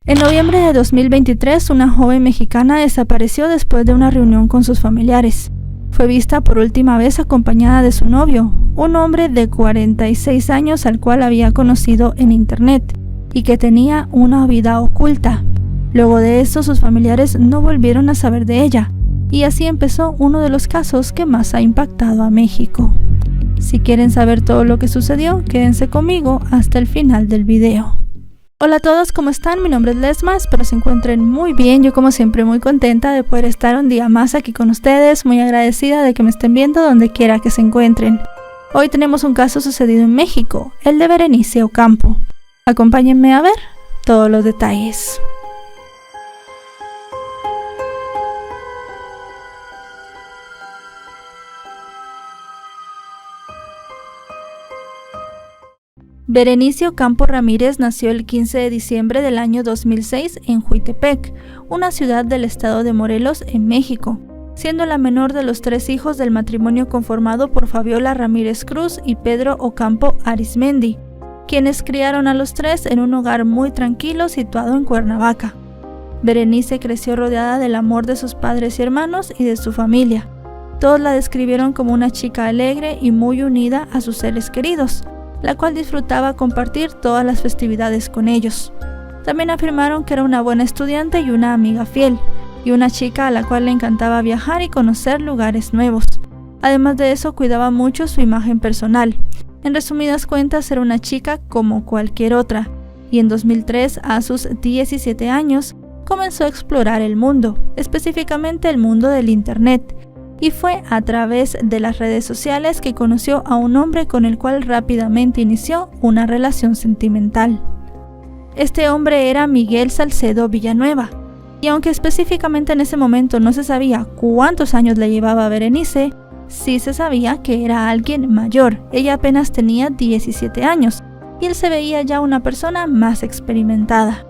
En noviembre de 2023, una joven mexicana desapareció después de una reunión con sus familiares. Fue vista por última vez acompañada de su novio, un hombre de 46 años al cual había conocido en internet y que tenía una vida oculta. Luego de eso, sus familiares no volvieron a saber de ella, y así empezó uno de los casos que más ha impactado a México. Si quieren saber todo lo que sucedió, quédense conmigo hasta el final del video. Hola a todos, ¿cómo están? Mi nombre es Lesma, espero se encuentren muy bien. Yo como siempre muy contenta de poder estar un día más aquí con ustedes, muy agradecida de que me estén viendo donde quiera que se encuentren. Hoy tenemos un caso sucedido en México, el de Berenice Ocampo. Acompáñenme a ver todos los detalles. Berenice Ocampo Ramírez nació el 15 de diciembre del año 2006 en Huitepec, una ciudad del estado de Morelos, en México, siendo la menor de los 3 hijos del matrimonio conformado por Fabiola Ramírez Cruz y Pedro Ocampo Arizmendi, quienes criaron a los 3 en un hogar muy tranquilo situado en Cuernavaca. Berenice creció rodeada del amor de sus padres y hermanos y de su familia. Todos la describieron como una chica alegre y muy unida a sus seres queridos, la cual disfrutaba compartir todas las festividades con ellos. También afirmaron que era una buena estudiante y una amiga fiel, y una chica a la cual le encantaba viajar y conocer lugares nuevos. Además de eso, cuidaba mucho su imagen personal. En resumidas cuentas, era una chica como cualquier otra, y en 2003, a sus 17 años, comenzó a explorar el mundo, específicamente el mundo del internet, y fue a través de las redes sociales que conoció a un hombre con el cual rápidamente inició una relación sentimental. Este hombre era Miguel Salcedo Villanueva, y aunque específicamente en ese momento no se sabía cuántos años le llevaba a Berenice, sí se sabía que era alguien mayor. Ella apenas tenía 17 años, y él se veía ya una persona más experimentada.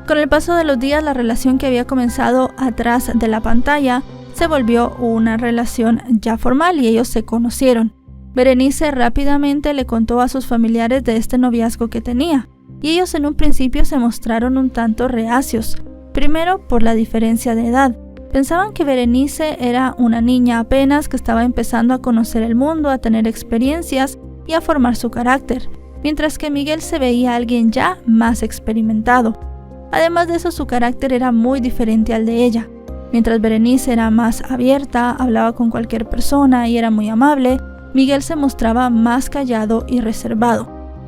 Con el paso de los días, la relación que había comenzado atrás de la pantalla se volvió una relación ya formal y ellos se conocieron. Berenice rápidamente le contó a sus familiares de este noviazgo que tenía, y ellos en un principio se mostraron un tanto reacios. Primero, por la diferencia de edad. Pensaban que Berenice era una niña apenas que estaba empezando a conocer el mundo, a tener experiencias y a formar su carácter, mientras que Miguel se veía alguien ya más experimentado. Además de eso, su carácter era muy diferente al de ella. Mientras Berenice era más abierta, hablaba con cualquier persona y era muy amable, Miguel se mostraba más callado y reservado.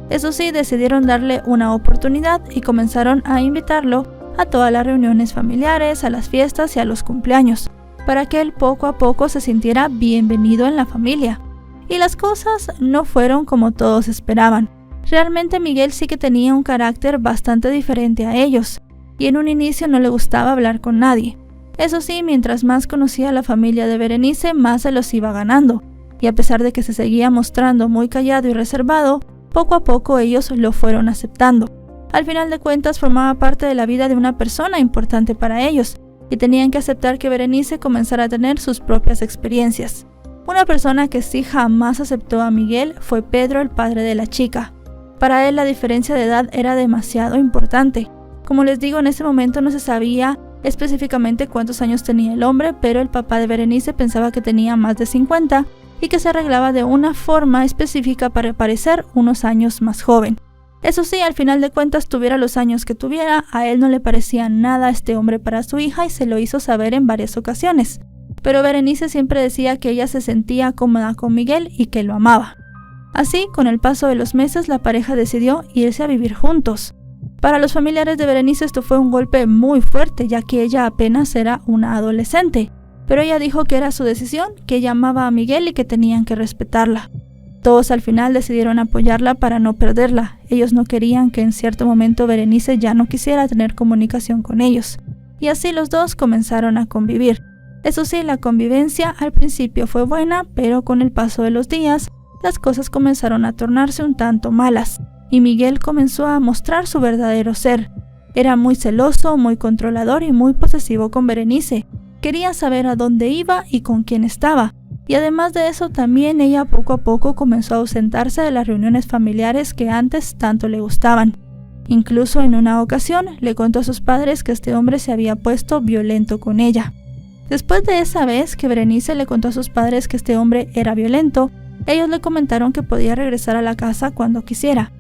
Eso sí, decidieron darle una oportunidad y comenzaron a invitarlo a todas las reuniones familiares, a las fiestas y a los cumpleaños, para que él poco a poco se sintiera bienvenido en la familia. Y las cosas no fueron como todos esperaban. Realmente Miguel sí que tenía un carácter bastante diferente a ellos, y en un inicio no le gustaba hablar con nadie. Eso sí, mientras más conocía a la familia de Berenice, más se los iba ganando, y a pesar de que se seguía mostrando muy callado y reservado, poco a poco ellos lo fueron aceptando. Al final de cuentas, formaba parte de la vida de una persona importante para ellos, y tenían que aceptar que Berenice comenzara a tener sus propias experiencias. Una persona que sí jamás aceptó a Miguel fue Pedro, el padre de la chica. Para él la diferencia de edad era demasiado importante. Como les digo, en ese momento no se sabía específicamente cuántos años tenía el hombre, pero el papá de Berenice pensaba que tenía más de 50 y que se arreglaba de una forma específica para parecer unos años más joven. Eso sí, al final de cuentas, tuviera los años que tuviera, a él no le parecía nada este hombre para su hija y se lo hizo saber en varias ocasiones. Pero Berenice siempre decía que ella se sentía cómoda con Miguel y que lo amaba. Así, con el paso de los meses, la pareja decidió irse a vivir juntos. Para los familiares de Berenice esto fue un golpe muy fuerte, ya que ella apenas era una adolescente, pero ella dijo que era su decisión, que ella amaba a Miguel y que tenían que respetarla. Todos al final decidieron apoyarla para no perderla. Ellos no querían que en cierto momento Berenice ya no quisiera tener comunicación con ellos, y así los dos comenzaron a convivir. Eso sí, la convivencia al principio fue buena, pero con el paso de los días, las cosas comenzaron a tornarse un tanto malas. Y Miguel comenzó a mostrar su verdadero ser. Era muy celoso, muy controlador y muy posesivo con Berenice. Quería saber a dónde iba y con quién estaba. Y además de eso, también ella poco a poco comenzó a ausentarse de las reuniones familiares que antes tanto le gustaban. Incluso en una ocasión le contó a sus padres que este hombre se había puesto violento con ella. Después de esa vez que Berenice le contó a sus padres que este hombre era violento, ellos le comentaron que podía regresar a la casa cuando quisiera.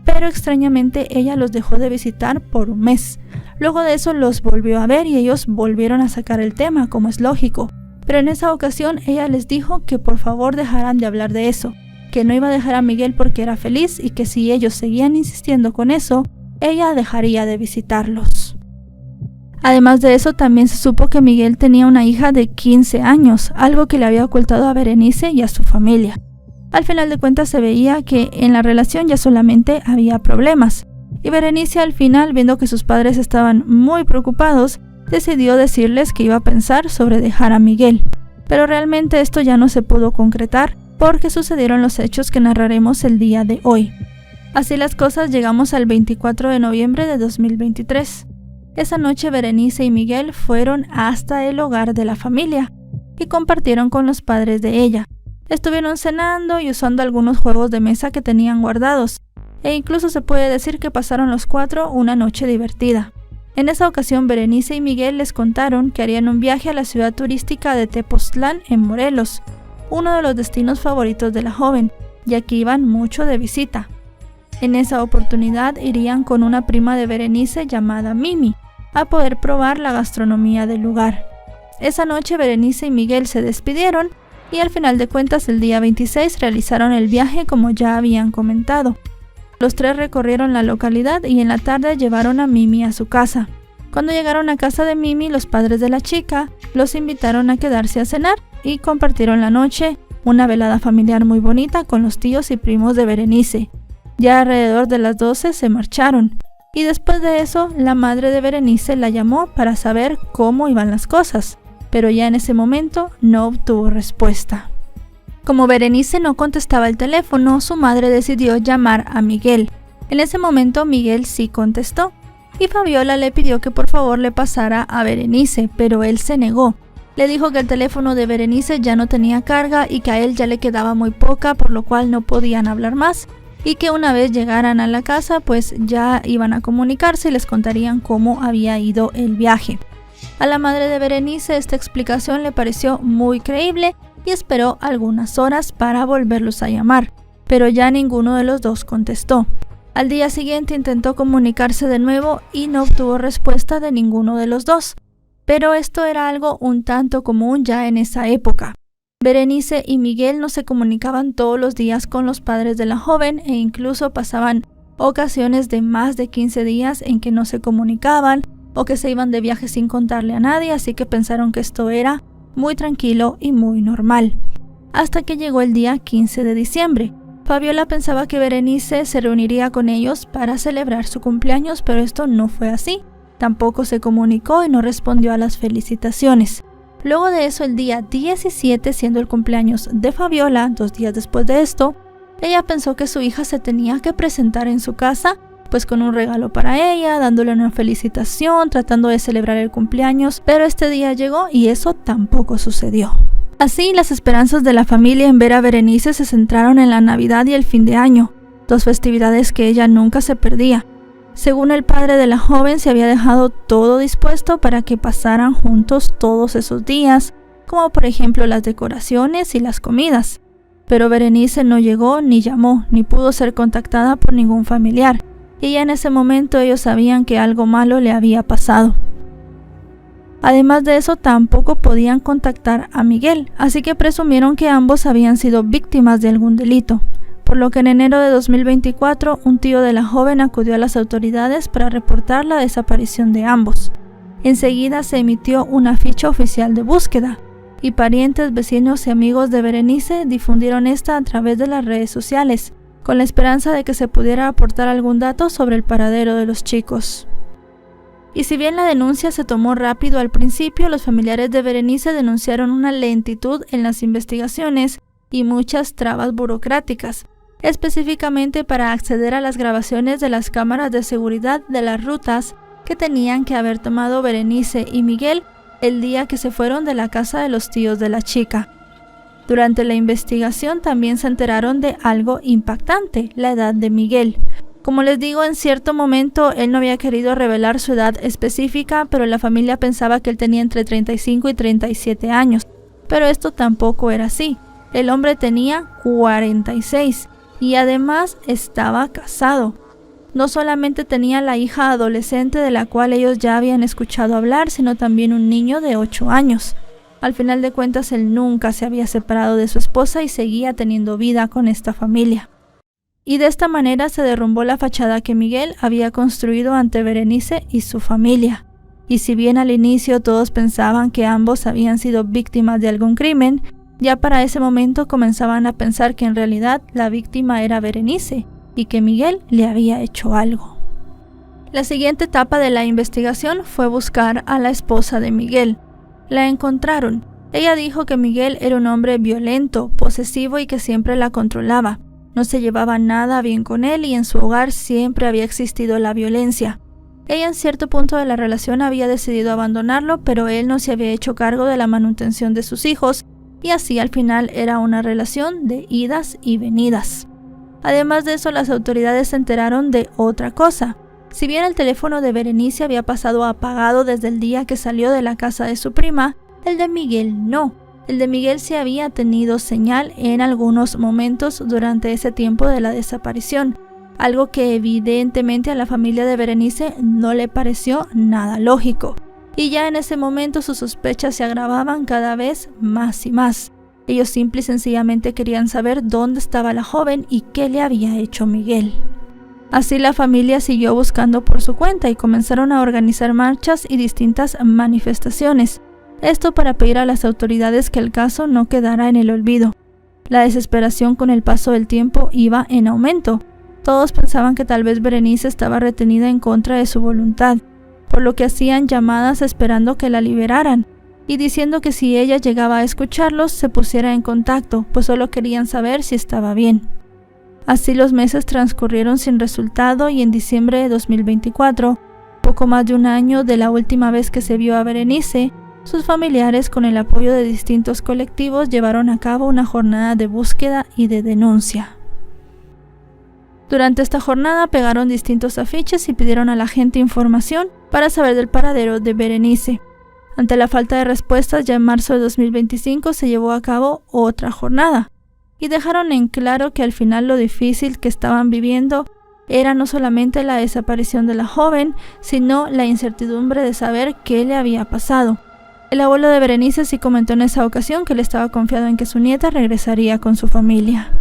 Pero extrañamente ella los dejó de visitar por un mes. Luego de eso los volvió a ver y ellos volvieron a sacar el tema, como es lógico. Pero en esa ocasión ella les dijo que por favor dejaran de hablar de eso, que no iba a dejar a Miguel porque era feliz y que si ellos seguían insistiendo con eso, ella dejaría de visitarlos. Además de eso, también se supo que Miguel tenía una hija de 15 años, algo que le había ocultado a Berenice y a su familia. Al final de cuentas se veía que en la relación ya solamente había problemas, y Berenice al final, viendo que sus padres estaban muy preocupados, decidió decirles que iba a pensar sobre dejar a Miguel. Pero realmente esto ya no se pudo concretar porque sucedieron los hechos que narraremos el día de hoy. Así las cosas, llegamos al 24 de noviembre de 2023. Esa noche Berenice y Miguel fueron hasta el hogar de la familia y compartieron con los padres de ella. Estuvieron cenando y usando algunos juegos de mesa que tenían guardados, e incluso se puede decir que pasaron los cuatro una noche divertida. En esa ocasión Berenice y Miguel les contaron que harían un viaje a la ciudad turística de Tepoztlán en Morelos, uno de los destinos favoritos de la joven, ya que iban mucho de visita. En esa oportunidad irían con una prima de Berenice llamada Mimi, a poder probar la gastronomía del lugar. Esa noche Berenice y Miguel se despidieron y al final de cuentas el día 26 realizaron el viaje como ya habían comentado. Los tres recorrieron la localidad y en la tarde llevaron a Mimi a su casa. Cuando llegaron a casa de Mimi, los padres de la chica los invitaron a quedarse a cenar y compartieron la noche, una velada familiar muy bonita con los tíos y primos de Berenice. Ya alrededor de las 12 se marcharon y después de eso la madre de Berenice la llamó para saber cómo iban las cosas, pero ya en ese momento no obtuvo respuesta. Como Berenice no contestaba el teléfono, su madre decidió llamar a Miguel. En ese momento Miguel sí contestó y Fabiola le pidió que por favor le pasara a Berenice, pero él se negó. Le dijo que el teléfono de Berenice ya no tenía carga y que a él ya le quedaba muy poca, por lo cual no podían hablar más, y que una vez llegaran a la casa pues ya iban a comunicarse y les contarían cómo había ido el viaje. A la madre de Berenice esta explicación le pareció muy creíble y esperó algunas horas para volverlos a llamar, pero ya ninguno de los dos contestó. Al día siguiente intentó comunicarse de nuevo y no obtuvo respuesta de ninguno de los dos, pero esto era algo un tanto común ya en esa época. Berenice y Miguel no se comunicaban todos los días con los padres de la joven e incluso pasaban ocasiones de más de 15 días en que no se comunicaban o que se iban de viaje sin contarle a nadie, así que pensaron que esto era muy tranquilo y muy normal. Hasta que llegó el día 15 de diciembre. Fabiola pensaba que Berenice se reuniría con ellos para celebrar su cumpleaños, pero esto no fue así. Tampoco se comunicó y no respondió a las felicitaciones. Luego de eso, el día 17, siendo el cumpleaños de Fabiola, 2 días después de esto, ella pensó que su hija se tenía que presentar en su casa, pues con un regalo para ella, dándole una felicitación, tratando de celebrar el cumpleaños, pero este día llegó y eso tampoco sucedió. Así, las esperanzas de la familia en ver a Berenice se centraron en la Navidad y el fin de año, 2 festividades que ella nunca se perdía. Según el padre de la joven, se había dejado todo dispuesto para que pasaran juntos todos esos días, como por ejemplo las decoraciones y las comidas. Pero Berenice no llegó, ni llamó, ni pudo ser contactada por ningún familiar, y ya en ese momento ellos sabían que algo malo le había pasado. Además de eso, tampoco podían contactar a Miguel, así que presumieron que ambos habían sido víctimas de algún delito. Por lo que en enero de 2024, un tío de la joven acudió a las autoridades para reportar la desaparición de ambos. Enseguida se emitió una ficha oficial de búsqueda, y parientes, vecinos y amigos de Berenice difundieron esta a través de las redes sociales, con la esperanza de que se pudiera aportar algún dato sobre el paradero de los chicos. Y si bien la denuncia se tomó rápido al principio, los familiares de Berenice denunciaron una lentitud en las investigaciones y muchas trabas burocráticas, específicamente para acceder a las grabaciones de las cámaras de seguridad de las rutas que tenían que haber tomado Berenice y Miguel el día que se fueron de la casa de los tíos de la chica. Durante la investigación también se enteraron de algo impactante, la edad de Miguel. Como les digo, en cierto momento él no había querido revelar su edad específica, pero la familia pensaba que él tenía entre 35 y 37 años. Pero esto tampoco era así. El hombre tenía 46 y además estaba casado. No solamente tenía la hija adolescente de la cual ellos ya habían escuchado hablar, sino también un niño de 8 años. Al final de cuentas, él nunca se había separado de su esposa y seguía teniendo vida con esta familia. Y de esta manera se derrumbó la fachada que Miguel había construido ante Berenice y su familia. Y si bien al inicio todos pensaban que ambos habían sido víctimas de algún crimen, ya para ese momento comenzaban a pensar que en realidad la víctima era Berenice y que Miguel le había hecho algo. La siguiente etapa de la investigación fue buscar a la esposa de Miguel. La encontraron. Ella dijo que Miguel era un hombre violento, posesivo y que siempre la controlaba. No se llevaba nada bien con él y en su hogar siempre había existido la violencia. Ella en cierto punto de la relación había decidido abandonarlo, pero él no se había hecho cargo de la manutención de sus hijos y así al final era una relación de idas y venidas. Además de eso, las autoridades se enteraron de otra cosa. Si bien el teléfono de Berenice había pasado apagado desde el día que salió de la casa de su prima, el de Miguel no. El de Miguel sí había tenido señal en algunos momentos durante ese tiempo de la desaparición, algo que evidentemente a la familia de Berenice no le pareció nada lógico. Y ya en ese momento sus sospechas se agravaban cada vez más y más. Ellos simple y sencillamente querían saber dónde estaba la joven y qué le había hecho Miguel. Así la familia siguió buscando por su cuenta y comenzaron a organizar marchas y distintas manifestaciones. Esto para pedir a las autoridades que el caso no quedara en el olvido. La desesperación con el paso del tiempo iba en aumento. Todos pensaban que tal vez Berenice estaba retenida en contra de su voluntad, por lo que hacían llamadas esperando que la liberaran y diciendo que si ella llegaba a escucharlos se pusiera en contacto, pues solo querían saber si estaba bien. Así los meses transcurrieron sin resultado y en diciembre de 2024, poco más de un año de la última vez que se vio a Berenice, sus familiares, con el apoyo de distintos colectivos, llevaron a cabo una jornada de búsqueda y de denuncia. Durante esta jornada pegaron distintos afiches y pidieron a la gente información para saber del paradero de Berenice. Ante la falta de respuestas, ya en marzo de 2025 se llevó a cabo otra jornada y dejaron en claro que al final lo difícil que estaban viviendo era no solamente la desaparición de la joven, sino la incertidumbre de saber qué le había pasado. El abuelo de Berenice sí comentó en esa ocasión que él estaba confiado en que su nieta regresaría con su familia.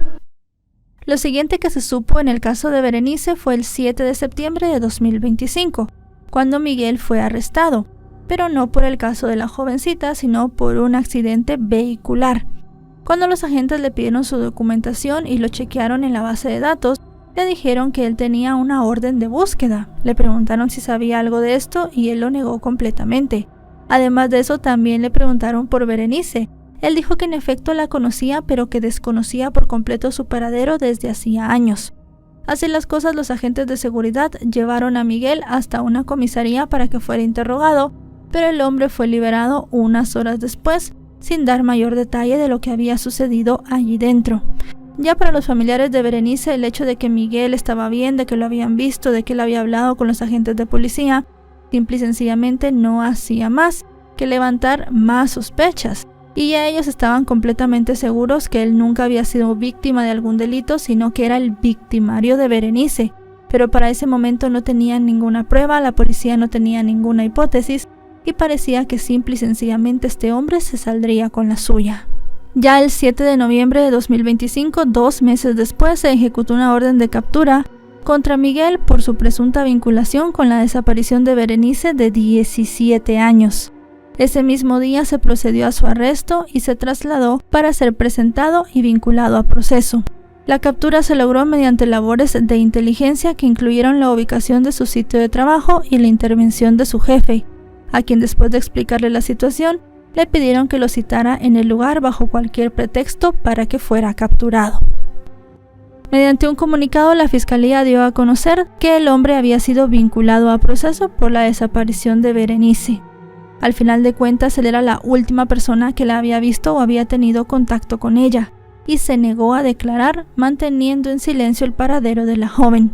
Lo siguiente que se supo en el caso de Berenice fue el 7 de septiembre de 2025, cuando Miguel fue arrestado, pero no por el caso de la jovencita, sino por un accidente vehicular. Cuando los agentes le pidieron su documentación y lo chequearon en la base de datos, le dijeron que él tenía una orden de búsqueda. Le preguntaron si sabía algo de esto y él lo negó completamente. Además de eso, también le preguntaron por Berenice. Él dijo que en efecto la conocía, pero que desconocía por completo su paradero desde hacía años. Así las cosas, los agentes de seguridad llevaron a Miguel hasta una comisaría para que fuera interrogado, pero el hombre fue liberado unas horas después, sin dar mayor detalle de lo que había sucedido allí dentro. Ya para los familiares de Berenice, el hecho de que Miguel estaba bien, de que lo habían visto, de que él había hablado con los agentes de policía, simple y sencillamente no hacía más que levantar más sospechas. Y ya ellos estaban completamente seguros que él nunca había sido víctima de algún delito, sino que era el victimario de Berenice. Pero para ese momento no tenían ninguna prueba, la policía no tenía ninguna hipótesis, y parecía que simple y sencillamente este hombre se saldría con la suya. Ya el 7 de noviembre de 2025, 2 meses después, se ejecutó una orden de captura contra Miguel por su presunta vinculación con la desaparición de Berenice de 17 años. Ese mismo día se procedió a su arresto y se trasladó para ser presentado y vinculado a proceso. La captura se logró mediante labores de inteligencia que incluyeron la ubicación de su sitio de trabajo y la intervención de su jefe, a quien después de explicarle la situación, le pidieron que lo citara en el lugar bajo cualquier pretexto para que fuera capturado. Mediante un comunicado, la fiscalía dio a conocer que el hombre había sido vinculado a proceso por la desaparición de Berenice. Al final de cuentas, él era la última persona que la había visto o había tenido contacto con ella, y se negó a declarar, manteniendo en silencio el paradero de la joven.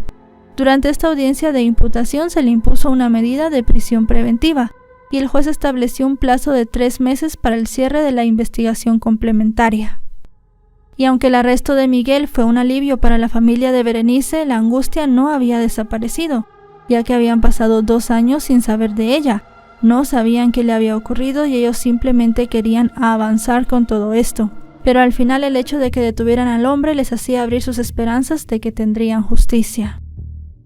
Durante esta audiencia de imputación se le impuso una medida de prisión preventiva y el juez estableció un plazo de 3 meses para el cierre de la investigación complementaria. Y aunque el arresto de Miguel fue un alivio para la familia de Berenice, la angustia no había desaparecido, ya que habían pasado 2 años sin saber de ella. No sabían qué le había ocurrido y ellos simplemente querían avanzar con todo esto. Pero al final el hecho de que detuvieran al hombre les hacía abrir sus esperanzas de que tendrían justicia.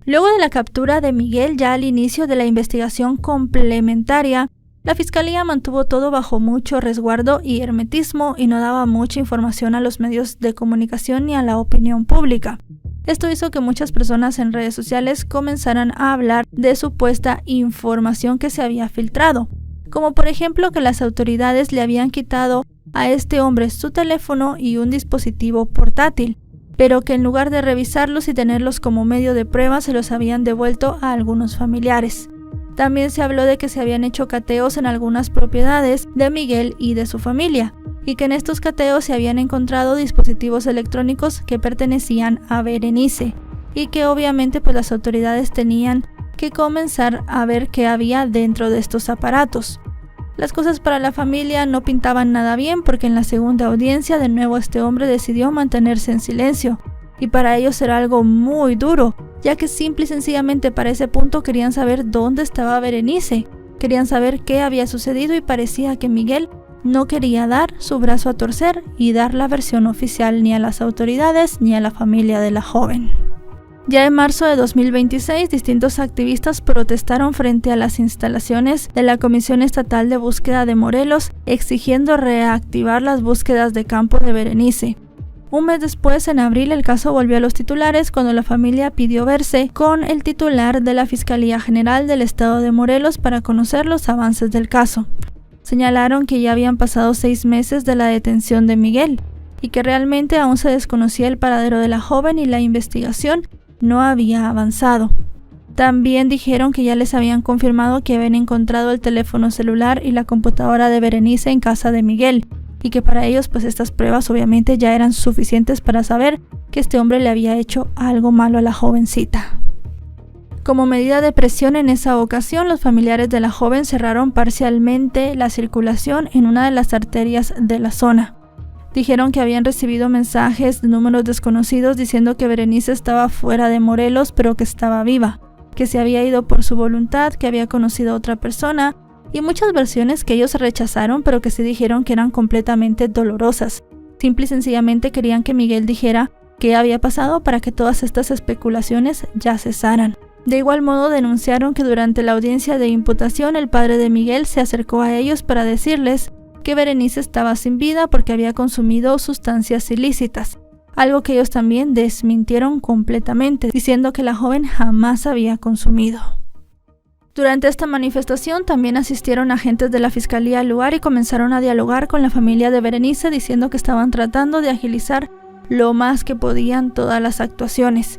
Luego de la captura de Miguel, ya al inicio de la investigación complementaria, la fiscalía mantuvo todo bajo mucho resguardo y hermetismo y no daba mucha información a los medios de comunicación ni a la opinión pública. Esto hizo que muchas personas en redes sociales comenzaran a hablar de supuesta información que se había filtrado, como por ejemplo que las autoridades le habían quitado a este hombre su teléfono y un dispositivo portátil, pero que en lugar de revisarlos y tenerlos como medio de prueba se los habían devuelto a algunos familiares. También se habló de que se habían hecho cateos en algunas propiedades de Miguel y de su familia, y que en estos cateos se habían encontrado dispositivos electrónicos que pertenecían a Berenice, y que obviamente pues las autoridades tenían que comenzar a ver qué había dentro de estos aparatos. Las cosas para la familia no pintaban nada bien porque en la segunda audiencia de nuevo este hombre decidió mantenerse en silencio, y para ellos era algo muy duro, ya que simple y sencillamente para ese punto querían saber dónde estaba Berenice, querían saber qué había sucedido y parecía que Miguel no quería dar su brazo a torcer y dar la versión oficial ni a las autoridades ni a la familia de la joven. Ya en marzo de 2026, distintos activistas protestaron frente a las instalaciones de la Comisión Estatal de Búsqueda de Morelos, exigiendo reactivar las búsquedas de campo de Berenice. Un mes después, en abril, el caso volvió a los titulares cuando la familia pidió verse con el titular de la Fiscalía General del Estado de Morelos para conocer los avances del caso. Señalaron que ya habían pasado 6 meses de la detención de Miguel y que realmente aún se desconocía el paradero de la joven y la investigación no había avanzado. También dijeron que ya les habían confirmado que habían encontrado el teléfono celular y la computadora de Berenice en casa de Miguel, y que para ellos pues estas pruebas obviamente ya eran suficientes para saber que este hombre le había hecho algo malo a la jovencita. Como medida de presión en esa ocasión, los familiares de la joven cerraron parcialmente la circulación en una de las arterias de la zona. Dijeron que habían recibido mensajes de números desconocidos diciendo que Berenice estaba fuera de Morelos pero que estaba viva, que se había ido por su voluntad, que había conocido a otra persona, y muchas versiones que ellos rechazaron pero que sí dijeron que eran completamente dolorosas. Simple y sencillamente querían que Miguel dijera qué había pasado para que todas estas especulaciones ya cesaran. De igual modo denunciaron que durante la audiencia de imputación el padre de Miguel se acercó a ellos para decirles que Berenice estaba sin vida porque había consumido sustancias ilícitas, algo que ellos también desmintieron completamente, diciendo que la joven jamás había consumido. Durante esta manifestación también asistieron agentes de la Fiscalía al lugar y comenzaron a dialogar con la familia de Berenice diciendo que estaban tratando de agilizar lo más que podían todas las actuaciones.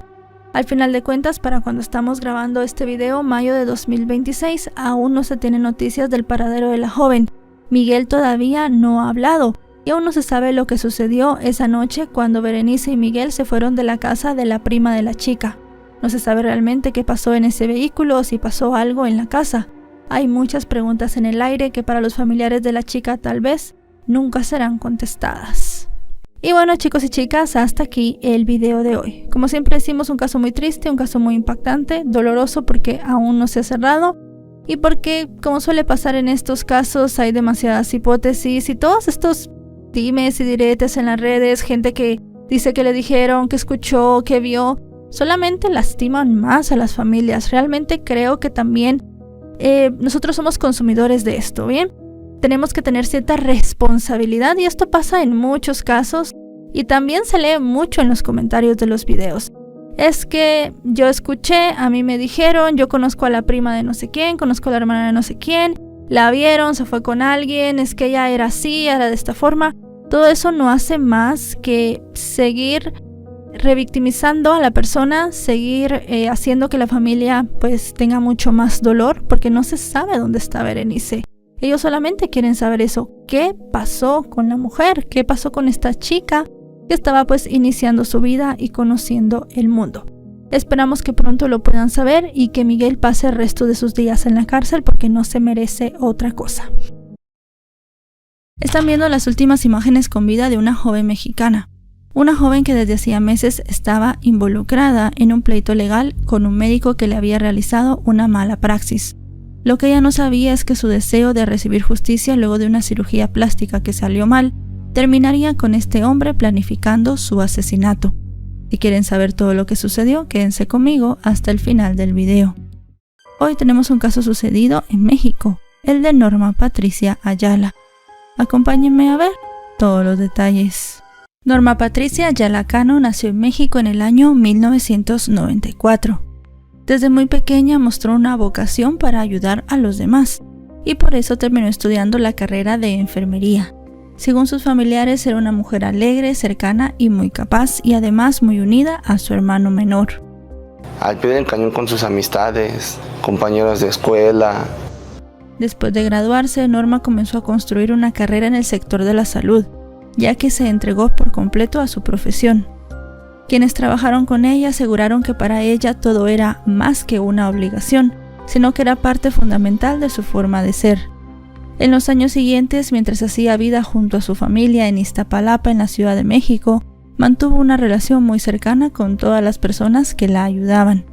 Al final de cuentas, para cuando estamos grabando este video, mayo de 2026, aún no se tienen noticias del paradero de la joven. Miguel todavía no ha hablado y aún no se sabe lo que sucedió esa noche cuando Berenice y Miguel se fueron de la casa de la prima de la chica. No se sabe realmente qué pasó en ese vehículo o si pasó algo en la casa. Hay muchas preguntas en el aire que para los familiares de la chica tal vez nunca serán contestadas. Y bueno, chicos y chicas, hasta aquí el video de hoy. Como siempre decimos, un caso muy triste, un caso muy impactante, doloroso porque aún no se ha cerrado y porque, como suele pasar en estos casos, hay demasiadas hipótesis y todos estos dimes y diretes en las redes, gente que dice que le dijeron, que escuchó, que vio, solamente lastiman más a las familias. Realmente creo que también nosotros somos consumidores de esto, ¿bien? Tenemos que tener cierta responsabilidad y esto pasa en muchos casos y también se lee mucho en los comentarios de los videos. Es que yo escuché, a mí me dijeron, yo conozco a la prima de no sé quién, conozco a la hermana de no sé quién, la vieron, se fue con alguien, es que ella era así, era de esta forma. Todo eso no hace más que seguir revictimizando a la persona, seguir haciendo que la familia pues tenga mucho más dolor porque no se sabe dónde está Berenice. Ellos solamente quieren saber eso, qué pasó con la mujer, qué pasó con esta chica que estaba pues iniciando su vida y conociendo el mundo. Esperamos que pronto lo puedan saber y que Miguel pase el resto de sus días en la cárcel porque no se merece otra cosa. Están viendo las últimas imágenes con vida de una joven mexicana. Una joven que desde hacía meses estaba involucrada en un pleito legal con un médico que le había realizado una mala praxis. Lo que ella no sabía es que su deseo de recibir justicia luego de una cirugía plástica que salió mal, terminaría con este hombre planificando su asesinato. Si quieren saber todo lo que sucedió, quédense conmigo hasta el final del video. Hoy tenemos un caso sucedido en México, el de Norma Patricia Ayala. Acompáñenme a ver todos los detalles. Norma Patricia Ayala Cano nació en México en el año 1994. Desde muy pequeña mostró una vocación para ayudar a los demás y por eso terminó estudiando la carrera de enfermería. Según sus familiares, era una mujer alegre, cercana y muy capaz, y además muy unida a su hermano menor. Al pie del cañón con sus amistades, compañeros de escuela. Después de graduarse, Norma comenzó a construir una carrera en el sector de la salud, ya que se entregó por completo a su profesión. Quienes trabajaron con ella aseguraron que para ella todo era más que una obligación, sino que era parte fundamental de su forma de ser. En los años siguientes, mientras hacía vida junto a su familia en Iztapalapa, en la Ciudad de México, mantuvo una relación muy cercana con todas las personas que la ayudaban.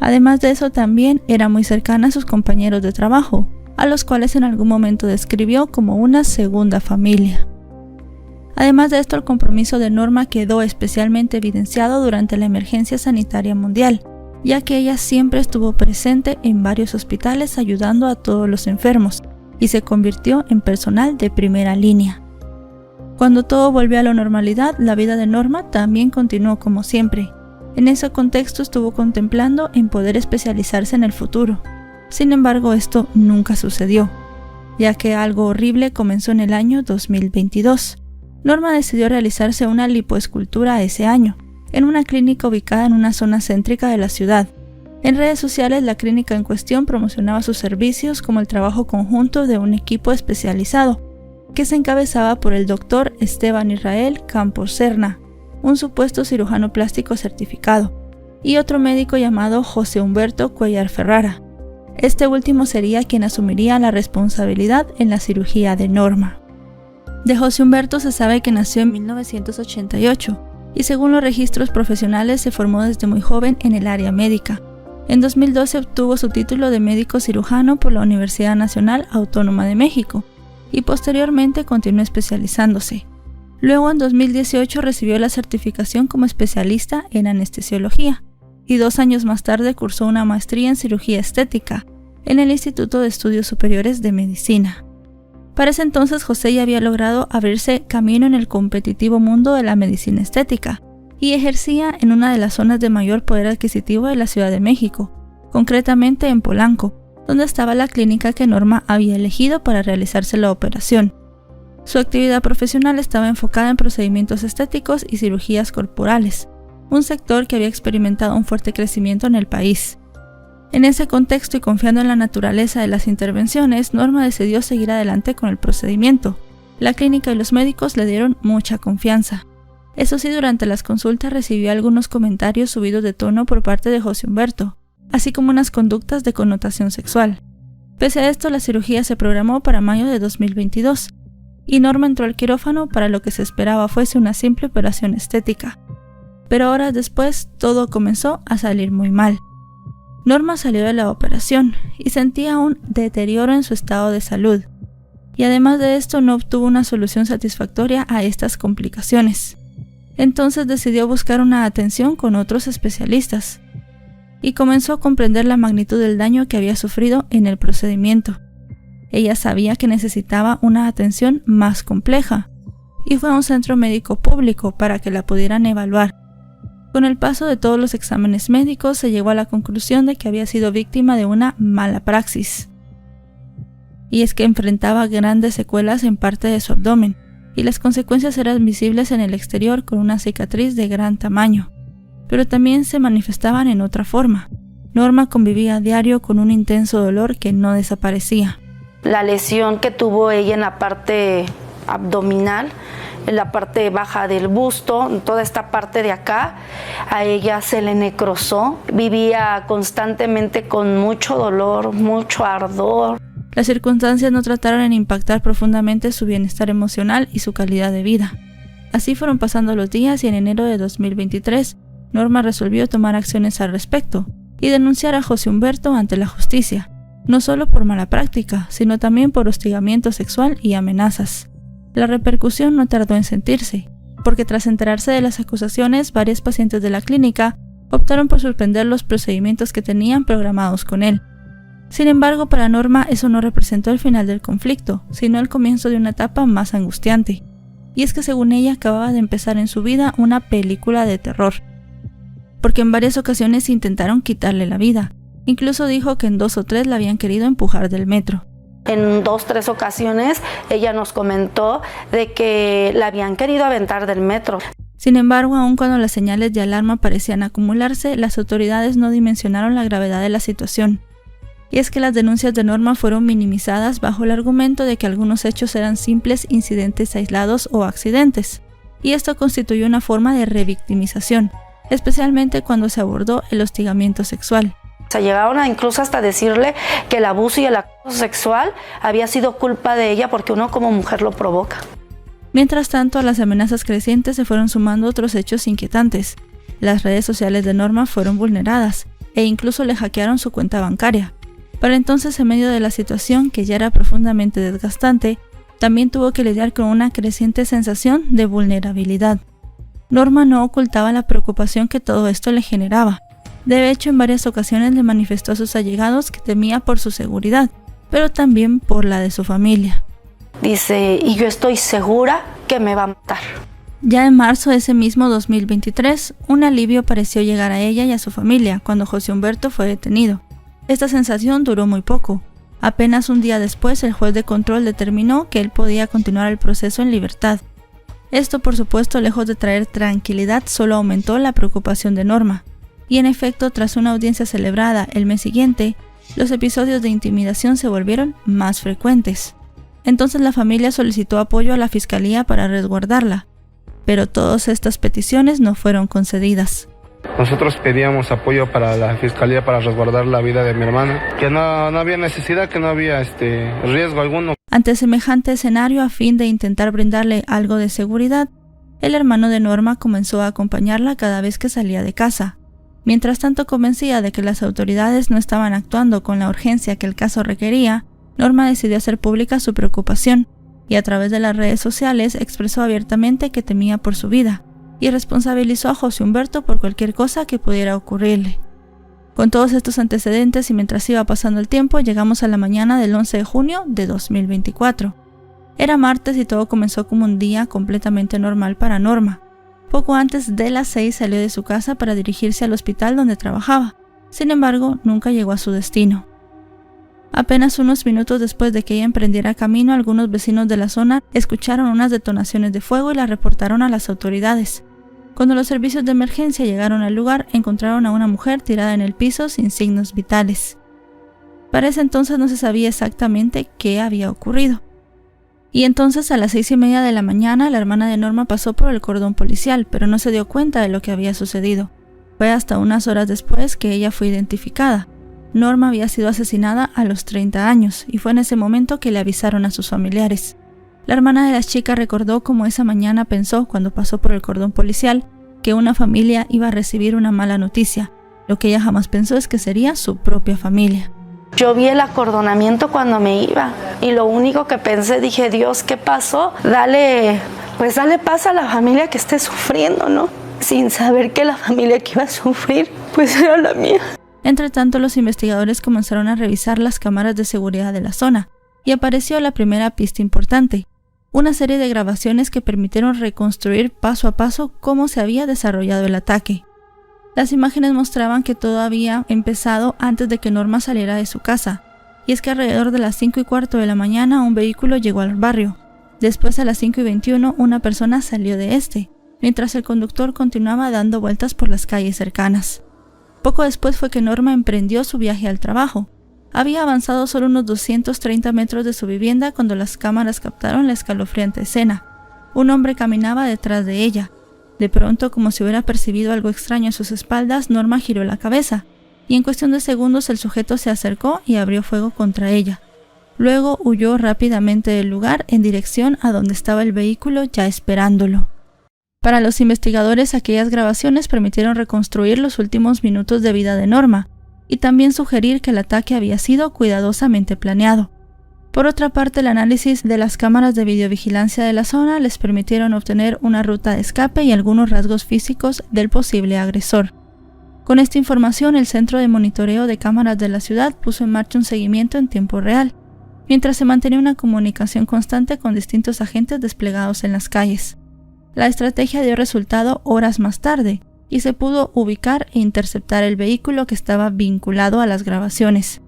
Además de eso, también era muy cercana a sus compañeros de trabajo, a los cuales en algún momento describió como una segunda familia. Además de esto, el compromiso de Norma quedó especialmente evidenciado durante la emergencia sanitaria mundial, ya que ella siempre estuvo presente en varios hospitales ayudando a todos los enfermos, y se convirtió en personal de primera línea. Cuando todo volvió a la normalidad, la vida de Norma también continuó como siempre. En ese contexto estuvo contemplando en poder especializarse en el futuro. Sin embargo, esto nunca sucedió, ya que algo horrible comenzó en el año 2022. Norma decidió realizarse una lipoescultura ese año, en una clínica ubicada en una zona céntrica de la ciudad. En redes sociales, la clínica en cuestión promocionaba sus servicios como el trabajo conjunto de un equipo especializado, que se encabezaba por el doctor Esteban Israel Campos Serna, un supuesto cirujano plástico certificado, y otro médico llamado José Humberto Cuellar Ferrara. Este último sería quien asumiría la responsabilidad en la cirugía de Norma. De José Humberto se sabe que nació en 1988, y según los registros profesionales se formó desde muy joven en el área médica. En 2012 obtuvo su título de médico cirujano por la Universidad Nacional Autónoma de México y posteriormente continuó especializándose. Luego en 2018 recibió la certificación como especialista en anestesiología y 2 años más tarde cursó una maestría en cirugía estética en el Instituto de Estudios Superiores de Medicina. Para ese entonces José ya había logrado abrirse camino en el competitivo mundo de la medicina estética y ejercía en una de las zonas de mayor poder adquisitivo de la Ciudad de México, concretamente en Polanco, donde estaba la clínica que Norma había elegido para realizarse la operación. Su actividad profesional estaba enfocada en procedimientos estéticos y cirugías corporales, un sector que había experimentado un fuerte crecimiento en el país. En ese contexto y confiando en la naturaleza de las intervenciones, Norma decidió seguir adelante con el procedimiento. La clínica y los médicos le dieron mucha confianza. Eso sí, durante las consultas recibió algunos comentarios subidos de tono por parte de José Humberto, así como unas conductas de connotación sexual. Pese a esto, la cirugía se programó para mayo de 2022, y Norma entró al quirófano para lo que se esperaba fuese una simple operación estética. Pero horas después, todo comenzó a salir muy mal. Norma salió de la operación y sentía un deterioro en su estado de salud, y además de esto no obtuvo una solución satisfactoria a estas complicaciones. Entonces decidió buscar una atención con otros especialistas y comenzó a comprender la magnitud del daño que había sufrido en el procedimiento. Ella sabía que necesitaba una atención más compleja y fue a un centro médico público para que la pudieran evaluar. Con el paso de todos los exámenes médicos se llegó a la conclusión de que había sido víctima de una mala praxis. Y es que enfrentaba grandes secuelas en parte de su abdomen, y las consecuencias eran visibles en el exterior con una cicatriz de gran tamaño, pero también se manifestaban en otra forma. Norma convivía a diario con un intenso dolor que no desaparecía. La lesión que tuvo ella en la parte abdominal en la parte baja del busto, toda esta parte de acá, a ella se le necrosó. Vivía constantemente con mucho dolor, mucho ardor. Las circunstancias no trataron en impactar profundamente su bienestar emocional y su calidad de vida. Así fueron pasando los días y en enero de 2023, Norma resolvió tomar acciones al respecto y denunciar a José Humberto ante la justicia, no solo por mala práctica, sino también por hostigamiento sexual y amenazas. La repercusión no tardó en sentirse, porque tras enterarse de las acusaciones, varios pacientes de la clínica optaron por suspender los procedimientos que tenían programados con él. Sin embargo, para Norma eso no representó el final del conflicto, sino el comienzo de una etapa más angustiante. Y es que según ella acababa de empezar en su vida una película de terror, porque en varias ocasiones intentaron quitarle la vida. Incluso dijo que en 2 o 3 la habían querido empujar del metro. En 2 o 3 ocasiones ella nos comentó de que la habían querido aventar del metro. Sin embargo, aun cuando las señales de alarma parecían acumularse, las autoridades no dimensionaron la gravedad de la situación. Y es que las denuncias de Norma fueron minimizadas bajo el argumento de que algunos hechos eran simples incidentes aislados o accidentes, y esto constituyó una forma de revictimización, especialmente cuando se abordó el hostigamiento sexual. Se llegaron a incluso hasta decirle que el abuso y el acoso sexual había sido culpa de ella porque uno como mujer lo provoca. Mientras tanto, a las amenazas crecientes se fueron sumando otros hechos inquietantes. Las redes sociales de Norma fueron vulneradas e incluso le hackearon su cuenta bancaria. Para entonces, en medio de la situación, que ya era profundamente desgastante, también tuvo que lidiar con una creciente sensación de vulnerabilidad. Norma no ocultaba la preocupación que todo esto le generaba. De hecho, en varias ocasiones le manifestó a sus allegados que temía por su seguridad, pero también por la de su familia. Dice, y yo estoy segura que me va a matar. Ya en marzo de ese mismo 2023, un alivio pareció llegar a ella y a su familia cuando José Humberto fue detenido. Esta sensación duró muy poco. Apenas un día después, el juez de control determinó que él podía continuar el proceso en libertad. Esto, por supuesto, lejos de traer tranquilidad, solo aumentó la preocupación de Norma. Y en efecto, tras una audiencia celebrada el mes siguiente, los episodios de intimidación se volvieron más frecuentes. Entonces la familia solicitó apoyo a la fiscalía para resguardarla, pero todas estas peticiones no fueron concedidas. Nosotros pedíamos apoyo para la fiscalía para resguardar la vida de mi hermana, que no había necesidad, que no había riesgo alguno. Ante semejante escenario, a fin de intentar brindarle algo de seguridad, el hermano de Norma comenzó a acompañarla cada vez que salía de casa. Mientras tanto, convencida de que las autoridades no estaban actuando con la urgencia que el caso requería, Norma decidió hacer pública su preocupación y a través de las redes sociales expresó abiertamente que temía por su vida y responsabilizó a José Humberto por cualquier cosa que pudiera ocurrirle. Con todos estos antecedentes y mientras iba pasando el tiempo, llegamos a la mañana del 11 de junio de 2024. Era martes y todo comenzó como un día completamente normal para Norma. Poco antes de las 6 salió de su casa para dirigirse al hospital donde trabajaba. Sin embargo, nunca llegó a su destino. Apenas unos minutos después de que ella emprendiera camino, algunos vecinos de la zona escucharon unas detonaciones de fuego y las reportaron a las autoridades. Cuando los servicios de emergencia llegaron al lugar, encontraron a una mujer tirada en el piso sin signos vitales. Para ese entonces no se sabía exactamente qué había ocurrido. Y entonces a las 6:30 de la mañana la hermana de Norma pasó por el cordón policial, pero no se dio cuenta de lo que había sucedido. Fue hasta unas horas después que ella fue identificada. Norma había sido asesinada a los 30 años y fue en ese momento que le avisaron a sus familiares. La hermana de las chicas recordó cómo esa mañana pensó, cuando pasó por el cordón policial, que una familia iba a recibir una mala noticia. Lo que ella jamás pensó es que sería su propia familia. Yo vi el acordonamiento cuando me iba y lo único que pensé, dije, Dios, ¿qué pasó? Dale paz a la familia que esté sufriendo, ¿no? Sin saber que la familia que iba a sufrir, pues era la mía. Entre tanto, los investigadores comenzaron a revisar las cámaras de seguridad de la zona y apareció la primera pista importante, una serie de grabaciones que permitieron reconstruir paso a paso cómo se había desarrollado el ataque. Las imágenes mostraban que todo había empezado antes de que Norma saliera de su casa, y es que alrededor de las 5:15 de la mañana un vehículo llegó al barrio. Después, a las 5:21, una persona salió de este, mientras el conductor continuaba dando vueltas por las calles cercanas. Poco después fue que Norma emprendió su viaje al trabajo. Había avanzado solo unos 230 metros de su vivienda cuando las cámaras captaron la escalofriante escena. Un hombre caminaba detrás de ella. De pronto, como si hubiera percibido algo extraño a sus espaldas, Norma giró la cabeza, y en cuestión de segundos el sujeto se acercó y abrió fuego contra ella. Luego huyó rápidamente del lugar en dirección a donde estaba el vehículo ya esperándolo. Para los investigadores, aquellas grabaciones permitieron reconstruir los últimos minutos de vida de Norma y también sugerir que el ataque había sido cuidadosamente planeado. Por otra parte, el análisis de las cámaras de videovigilancia de la zona les permitieron obtener una ruta de escape y algunos rasgos físicos del posible agresor. Con esta información, el Centro de Monitoreo de Cámaras de la ciudad puso en marcha un seguimiento en tiempo real, mientras se mantenía una comunicación constante con distintos agentes desplegados en las calles. La estrategia dio resultado horas más tarde y se pudo ubicar e interceptar el vehículo que estaba vinculado a las grabaciones.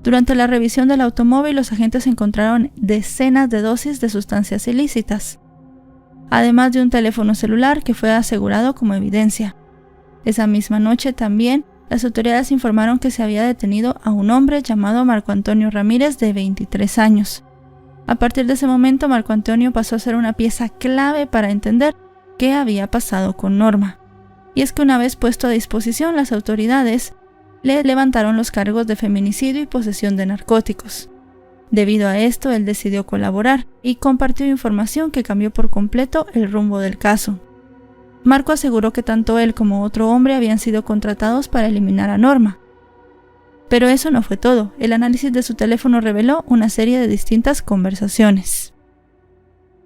Durante la revisión del automóvil, los agentes encontraron decenas de dosis de sustancias ilícitas, además de un teléfono celular que fue asegurado como evidencia. Esa misma noche también, las autoridades informaron que se había detenido a un hombre llamado Marco Antonio Ramírez, de 23 años. A partir de ese momento, Marco Antonio pasó a ser una pieza clave para entender qué había pasado con Norma. Y es que una vez puesto a disposición, las autoridades le levantaron los cargos de feminicidio y posesión de narcóticos. Debido a esto, él decidió colaborar y compartió información que cambió por completo el rumbo del caso. Marco aseguró que tanto él como otro hombre habían sido contratados para eliminar a Norma. Pero eso no fue todo. El análisis de su teléfono reveló una serie de distintas conversaciones.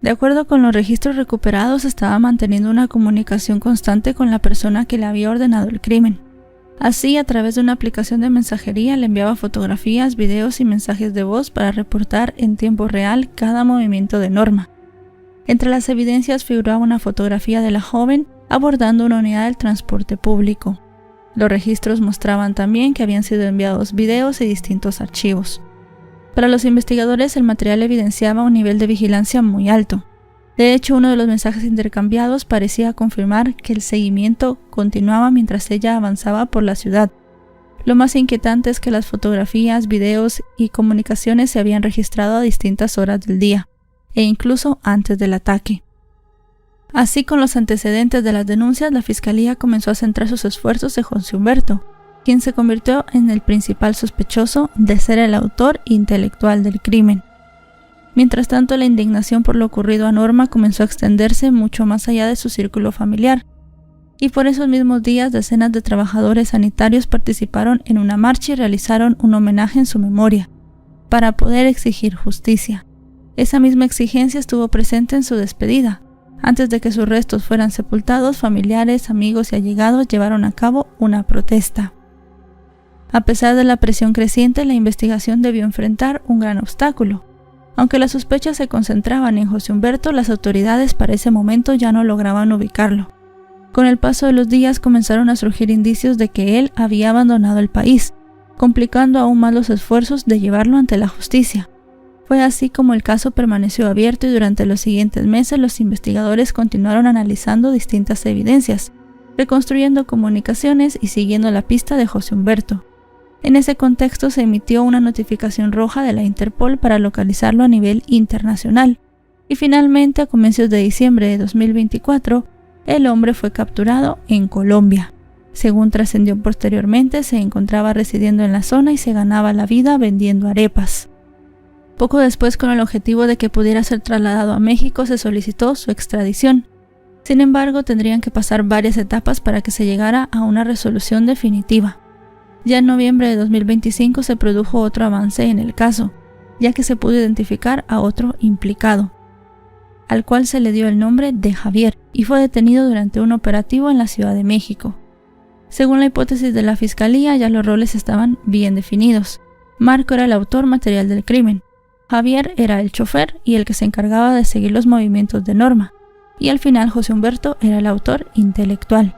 De acuerdo con los registros recuperados, estaba manteniendo una comunicación constante con la persona que le había ordenado el crimen. Así, a través de una aplicación de mensajería, le enviaba fotografías, videos y mensajes de voz para reportar en tiempo real cada movimiento de Norma. Entre las evidencias figuraba una fotografía de la joven abordando una unidad del transporte público. Los registros mostraban también que habían sido enviados videos y distintos archivos. Para los investigadores, el material evidenciaba un nivel de vigilancia muy alto. De hecho, uno de los mensajes intercambiados parecía confirmar que el seguimiento continuaba mientras ella avanzaba por la ciudad. Lo más inquietante es que las fotografías, videos y comunicaciones se habían registrado a distintas horas del día, e incluso antes del ataque. Así, con los antecedentes de las denuncias, la Fiscalía comenzó a centrar sus esfuerzos en José Humberto, quien se convirtió en el principal sospechoso de ser el autor intelectual del crimen. Mientras tanto, la indignación por lo ocurrido a Norma comenzó a extenderse mucho más allá de su círculo familiar, y por esos mismos días decenas de trabajadores sanitarios participaron en una marcha y realizaron un homenaje en su memoria, para poder exigir justicia. Esa misma exigencia estuvo presente en su despedida. Antes de que sus restos fueran sepultados, familiares, amigos y allegados llevaron a cabo una protesta. A pesar de la presión creciente, la investigación debió enfrentar un gran obstáculo. Aunque las sospechas se concentraban en José Humberto, las autoridades para ese momento ya no lograban ubicarlo. Con el paso de los días comenzaron a surgir indicios de que él había abandonado el país, complicando aún más los esfuerzos de llevarlo ante la justicia. Fue así como el caso permaneció abierto y durante los siguientes meses los investigadores continuaron analizando distintas evidencias, reconstruyendo comunicaciones y siguiendo la pista de José Humberto. En ese contexto se emitió una notificación roja de la Interpol para localizarlo a nivel internacional, y finalmente a comienzos de diciembre de 2024, el hombre fue capturado en Colombia. Según trascendió posteriormente, se encontraba residiendo en la zona y se ganaba la vida vendiendo arepas. Poco después, con el objetivo de que pudiera ser trasladado a México, se solicitó su extradición. Sin embargo, tendrían que pasar varias etapas para que se llegara a una resolución definitiva. Ya en noviembre de 2025 se produjo otro avance en el caso, ya que se pudo identificar a otro implicado, al cual se le dio el nombre de Javier, y fue detenido durante un operativo en la Ciudad de México. Según la hipótesis de la Fiscalía, ya los roles estaban bien definidos. Marco era el autor material del crimen, Javier era el chofer y el que se encargaba de seguir los movimientos de Norma, y al final José Humberto era el autor intelectual.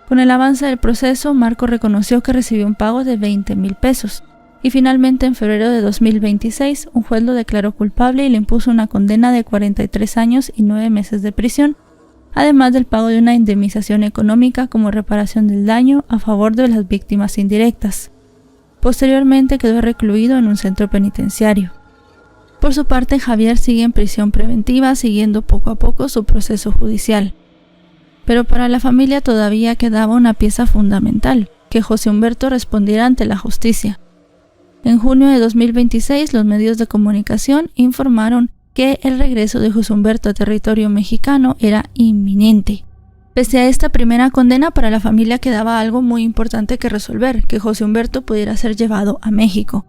Con el avance del proceso, Marco reconoció que recibió un pago de 20,000 pesos, y finalmente en febrero de 2026 un juez lo declaró culpable y le impuso una condena de 43 años y 9 meses de prisión, además del pago de una indemnización económica como reparación del daño a favor de las víctimas indirectas. Posteriormente quedó recluido en un centro penitenciario. Por su parte, Javier sigue en prisión preventiva, siguiendo poco a poco su proceso judicial. Pero para la familia todavía quedaba una pieza fundamental, que José Humberto respondiera ante la justicia. En junio de 2026, los medios de comunicación informaron que el regreso de José Humberto a territorio mexicano era inminente. Pese a esta primera condena, para la familia quedaba algo muy importante que resolver, que José Humberto pudiera ser llevado a México.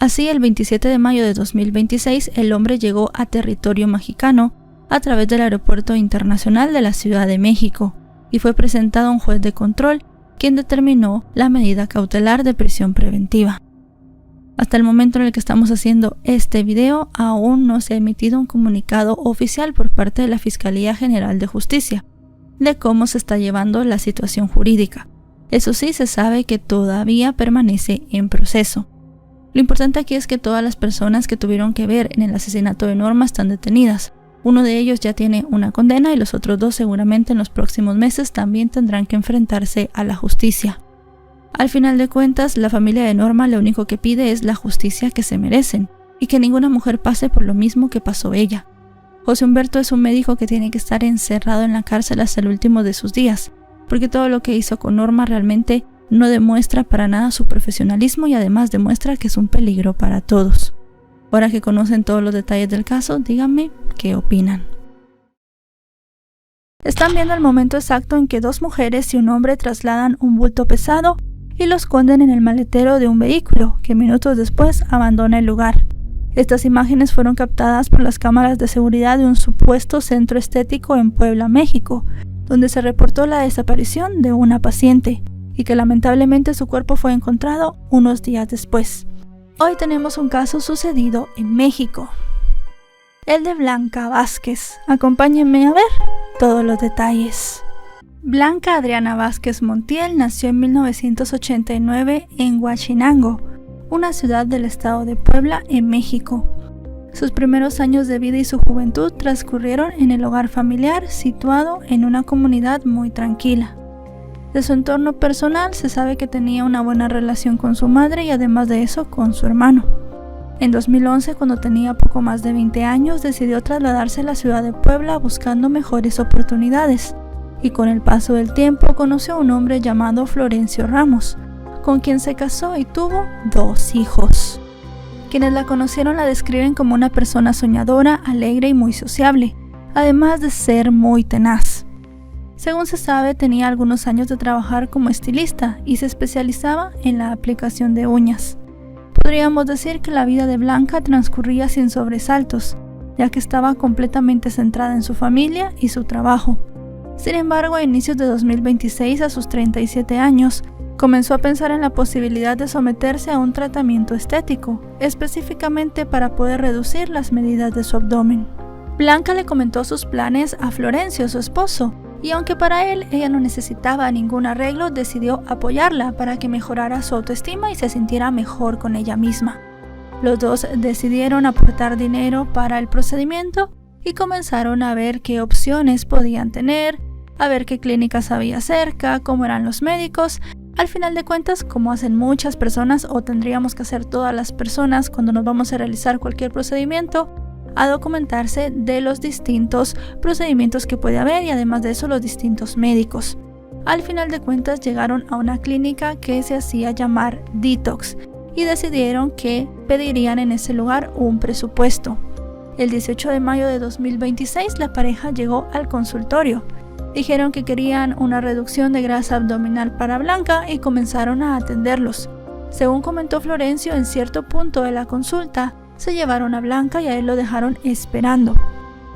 Así, el 27 de mayo de 2026, el hombre llegó a territorio mexicano a través del Aeropuerto Internacional de la Ciudad de México y fue presentado a un juez de control, quien determinó la medida cautelar de prisión preventiva. Hasta el momento en el que estamos haciendo este video, aún no se ha emitido un comunicado oficial por parte de la Fiscalía General de Justicia de cómo se está llevando la situación jurídica. Eso sí, se sabe que todavía permanece en proceso. Lo importante aquí es que todas las personas que tuvieron que ver en el asesinato de Norma están detenidas. Uno de ellos ya tiene una condena y los otros dos seguramente en los próximos meses también tendrán que enfrentarse a la justicia. Al final de cuentas, la familia de Norma lo único que pide es la justicia que se merecen y que ninguna mujer pase por lo mismo que pasó ella. José Humberto es un médico que tiene que estar encerrado en la cárcel hasta el último de sus días, porque todo lo que hizo con Norma realmente no demuestra para nada su profesionalismo y además demuestra que es un peligro para todos. Ahora que conocen todos los detalles del caso, díganme qué opinan. Están viendo el momento exacto en que dos mujeres y un hombre trasladan un bulto pesado y lo esconden en el maletero de un vehículo, que minutos después abandona el lugar. Estas imágenes fueron captadas por las cámaras de seguridad de un supuesto centro estético en Puebla, México, donde se reportó la desaparición de una paciente y que lamentablemente su cuerpo fue encontrado unos días después. Hoy tenemos un caso sucedido en México, el de Blanca Vázquez. Acompáñenme a ver todos los detalles. Blanca Adriana Vázquez Montiel nació en 1989 en Huachinango, una ciudad del estado de Puebla, en México. Sus primeros años de vida y su juventud transcurrieron en el hogar familiar situado en una comunidad muy tranquila. De su entorno personal se sabe que tenía una buena relación con su madre y además de eso con su hermano. En 2011, cuando tenía poco más de 20 años, decidió trasladarse a la ciudad de Puebla buscando mejores oportunidades y con el paso del tiempo conoció a un hombre llamado Florencio Ramos, con quien se casó y tuvo 2 hijos. Quienes la conocieron la describen como una persona soñadora, alegre y muy sociable, además de ser muy tenaz. Según se sabe, tenía algunos años de trabajar como estilista y se especializaba en la aplicación de uñas. Podríamos decir que la vida de Blanca transcurría sin sobresaltos, ya que estaba completamente centrada en su familia y su trabajo. Sin embargo, a inicios de 2026, a sus 37 años, comenzó a pensar en la posibilidad de someterse a un tratamiento estético, específicamente para poder reducir las medidas de su abdomen. Blanca le comentó sus planes a Florencio, su esposo, y aunque para él ella no necesitaba ningún arreglo, decidió apoyarla para que mejorara su autoestima y se sintiera mejor con ella misma. Los dos decidieron aportar dinero para el procedimiento y comenzaron a ver qué opciones podían tener, a ver qué clínicas había cerca, cómo eran los médicos. Al final de cuentas, como hacen muchas personas o tendríamos que hacer todas las personas cuando nos vamos a realizar cualquier procedimiento, a documentarse de los distintos procedimientos que puede haber y además de eso los distintos médicos. Al final de cuentas llegaron a una clínica que se hacía llamar Detox y decidieron que pedirían en ese lugar un presupuesto. El 18 de mayo de 2026 la pareja llegó al consultorio. Dijeron que querían una reducción de grasa abdominal para Blanca y comenzaron a atenderlos. Según comentó Florencio, en cierto punto de la consulta, se llevaron a Blanca y a él lo dejaron esperando.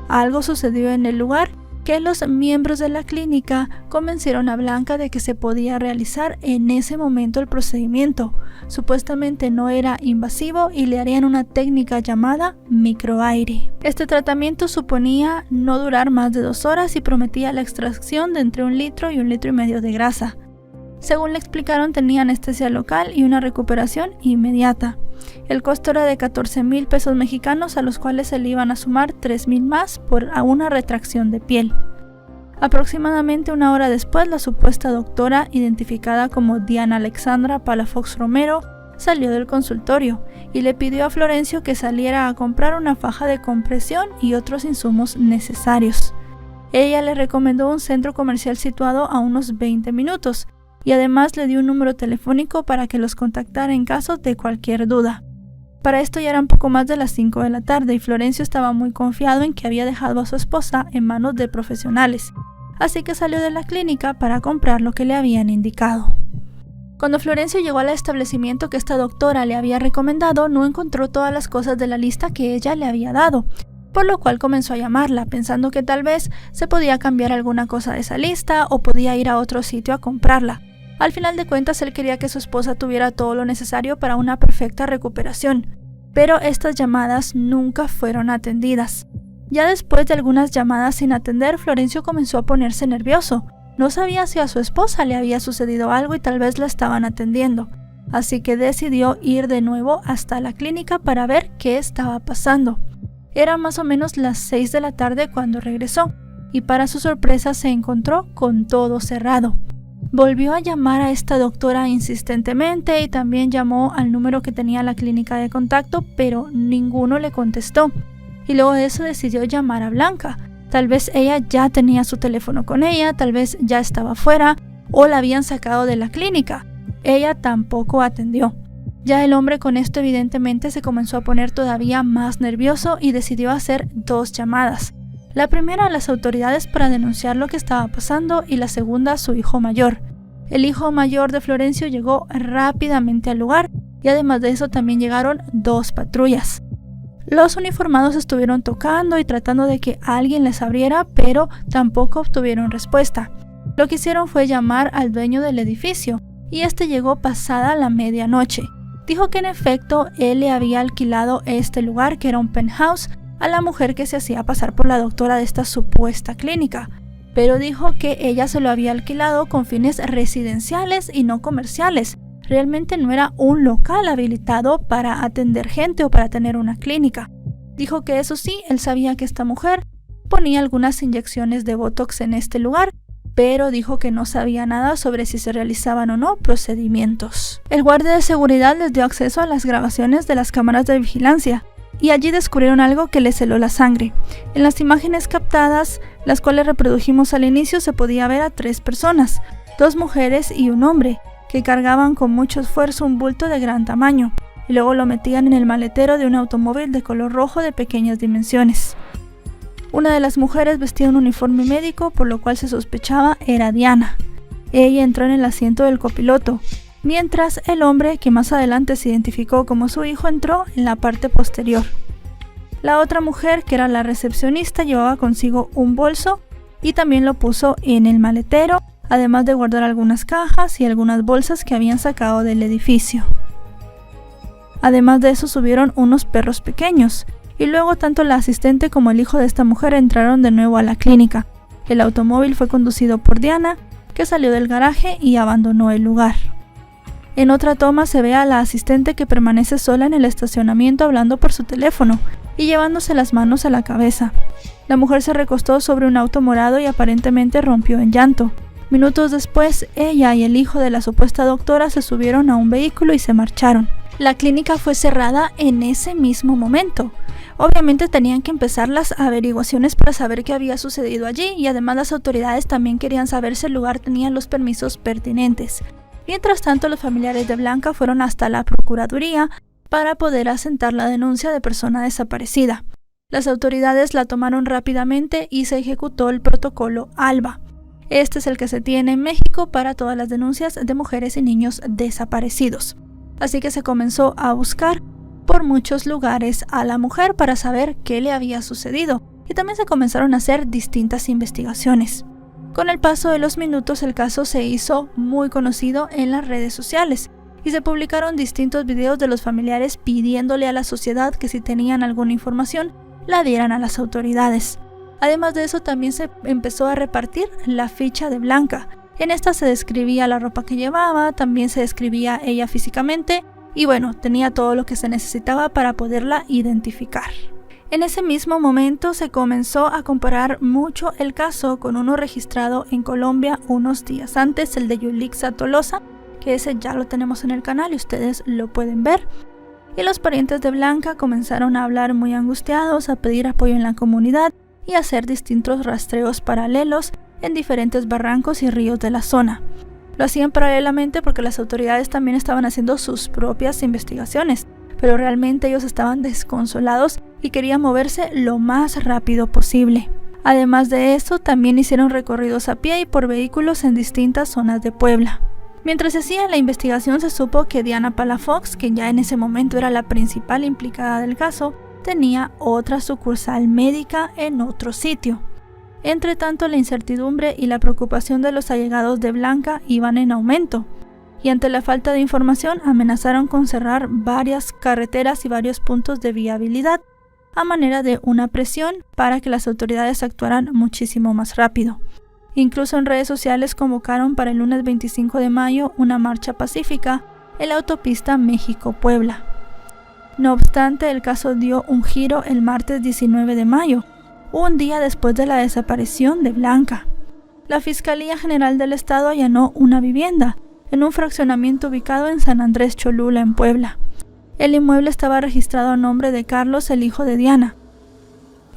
Algo sucedió en el lugar que los miembros de la clínica convencieron a Blanca de que se podía realizar en ese momento el procedimiento. Supuestamente no era invasivo y le harían una técnica llamada microaire. Este tratamiento suponía no durar más de 2 horas y prometía la extracción de entre 1 litro y 1,5 litros de grasa. Según le explicaron, tenía anestesia local y una recuperación inmediata. El costo era de 14,000 pesos mexicanos, a los cuales se le iban a sumar 3,000 más por una retracción de piel. Aproximadamente 1 hora después, la supuesta doctora, identificada como Diana Alexandra Palafox Romero, salió del consultorio y le pidió a Florencio que saliera a comprar una faja de compresión y otros insumos necesarios. Ella le recomendó un centro comercial situado a unos 20 minutos y además le dio un número telefónico para que los contactara en caso de cualquier duda. Para esto ya eran poco más de las 5 de la tarde y Florencio estaba muy confiado en que había dejado a su esposa en manos de profesionales, así que salió de la clínica para comprar lo que le habían indicado. Cuando Florencio llegó al establecimiento que esta doctora le había recomendado, no encontró todas las cosas de la lista que ella le había dado, por lo cual comenzó a llamarla, pensando que tal vez se podía cambiar alguna cosa de esa lista o podía ir a otro sitio a comprarla. Al final de cuentas, él quería que su esposa tuviera todo lo necesario para una perfecta recuperación, pero estas llamadas nunca fueron atendidas. Ya después de algunas llamadas sin atender, Florencio comenzó a ponerse nervioso. No sabía si a su esposa le había sucedido algo y tal vez la estaban atendiendo, así que decidió ir de nuevo hasta la clínica para ver qué estaba pasando. Era más o menos las 6 de la tarde cuando regresó, y para su sorpresa se encontró con todo cerrado. Volvió a llamar a esta doctora insistentemente y también llamó al número que tenía la clínica de contacto, pero ninguno le contestó. Y luego de eso decidió llamar a Blanca. Tal vez ella ya tenía su teléfono con ella, tal vez ya estaba fuera o la habían sacado de la clínica. Ella tampoco atendió. Ya el hombre con esto evidentemente se comenzó a poner todavía más nervioso y decidió hacer 2 llamadas. La primera a las autoridades para denunciar lo que estaba pasando y la segunda a su hijo mayor. El hijo mayor de Florencio llegó rápidamente al lugar y además de eso también llegaron 2 patrullas. Los uniformados estuvieron tocando y tratando de que alguien les abriera, pero tampoco obtuvieron respuesta. Lo que hicieron fue llamar al dueño del edificio y este llegó pasada la medianoche. Dijo que en efecto él le había alquilado este lugar, que era un penthouse, a la mujer que se hacía pasar por la doctora de esta supuesta clínica, pero dijo que ella se lo había alquilado con fines residenciales y no comerciales. Realmente no era un local habilitado para atender gente o para tener una clínica. Dijo que eso sí, él sabía que esta mujer ponía algunas inyecciones de Botox en este lugar, pero dijo que no sabía nada sobre si se realizaban o no procedimientos. El guardia de seguridad les dio acceso a las grabaciones de las cámaras de vigilancia y allí descubrieron algo que les heló la sangre. En las imágenes captadas, las cuales reprodujimos al inicio, se podía ver a 3 personas, 2 mujeres y un hombre, que cargaban con mucho esfuerzo un bulto de gran tamaño y luego lo metían en el maletero de un automóvil de color rojo de pequeñas dimensiones. Una de las mujeres vestía un uniforme médico, por lo cual se sospechaba era Diana. Ella entró en el asiento del copiloto, mientras el hombre, que más adelante se identificó como su hijo, entró en la parte posterior. La otra mujer, que era la recepcionista, llevaba consigo un bolso y también lo puso en el maletero, además de guardar algunas cajas y algunas bolsas que habían sacado del edificio. Además de eso subieron unos perros pequeños y luego tanto la asistente como el hijo de esta mujer entraron de nuevo a la clínica. El automóvil fue conducido por Diana, que salió del garaje y abandonó el lugar. En otra toma se ve a la asistente que permanece sola en el estacionamiento hablando por su teléfono y llevándose las manos a la cabeza. La mujer se recostó sobre un auto morado y aparentemente rompió en llanto. Minutos después, ella y el hijo de la supuesta doctora se subieron a un vehículo y se marcharon. La clínica fue cerrada en ese mismo momento. Obviamente tenían que empezar las averiguaciones para saber qué había sucedido allí y además las autoridades también querían saber si el lugar tenía los permisos pertinentes. Mientras tanto, los familiares de Blanca fueron hasta la Procuraduría para poder asentar la denuncia de persona desaparecida. Las autoridades la tomaron rápidamente y se ejecutó el protocolo ALBA. Este es el que se tiene en México para todas las denuncias de mujeres y niños desaparecidos. Así que se comenzó a buscar por muchos lugares a la mujer para saber qué le había sucedido y también se comenzaron a hacer distintas investigaciones. Con el paso de los minutos el caso se hizo muy conocido en las redes sociales y se publicaron distintos videos de los familiares pidiéndole a la sociedad que si tenían alguna información la dieran a las autoridades. Además de eso también se empezó a repartir la ficha de Blanca. En esta se describía la ropa que llevaba, también se describía ella físicamente y bueno, tenía todo lo que se necesitaba para poderla identificar. En ese mismo momento se comenzó a comparar mucho el caso con uno registrado en Colombia unos días antes, el de Yulixa Tolosa, que ese ya lo tenemos en el canal y ustedes lo pueden ver. Y los parientes de Blanca comenzaron a hablar muy angustiados, a pedir apoyo en la comunidad y a hacer distintos rastreos paralelos en diferentes barrancos y ríos de la zona. Lo hacían paralelamente porque las autoridades también estaban haciendo sus propias investigaciones, pero realmente ellos estaban desconsolados y querían moverse lo más rápido posible. Además de eso, también hicieron recorridos a pie y por vehículos en distintas zonas de Puebla. Mientras se hacía la investigación, se supo que Diana Palafox, que ya en ese momento era la principal implicada del caso, tenía otra sucursal médica en otro sitio. Entre tanto, la incertidumbre y la preocupación de los allegados de Blanca iban en aumento, y ante la falta de información amenazaron con cerrar varias carreteras y varios puntos de viabilidad, a manera de una presión para que las autoridades actuaran muchísimo más rápido. Incluso en redes sociales convocaron para el lunes 25 de mayo una marcha pacífica en la autopista México-Puebla. No obstante, el caso dio un giro el martes 19 de mayo, un día después de la desaparición de Blanca. La Fiscalía General del Estado allanó una vivienda en un fraccionamiento ubicado en San Andrés Cholula, en Puebla. El inmueble estaba registrado a nombre de Carlos, el hijo de Diana.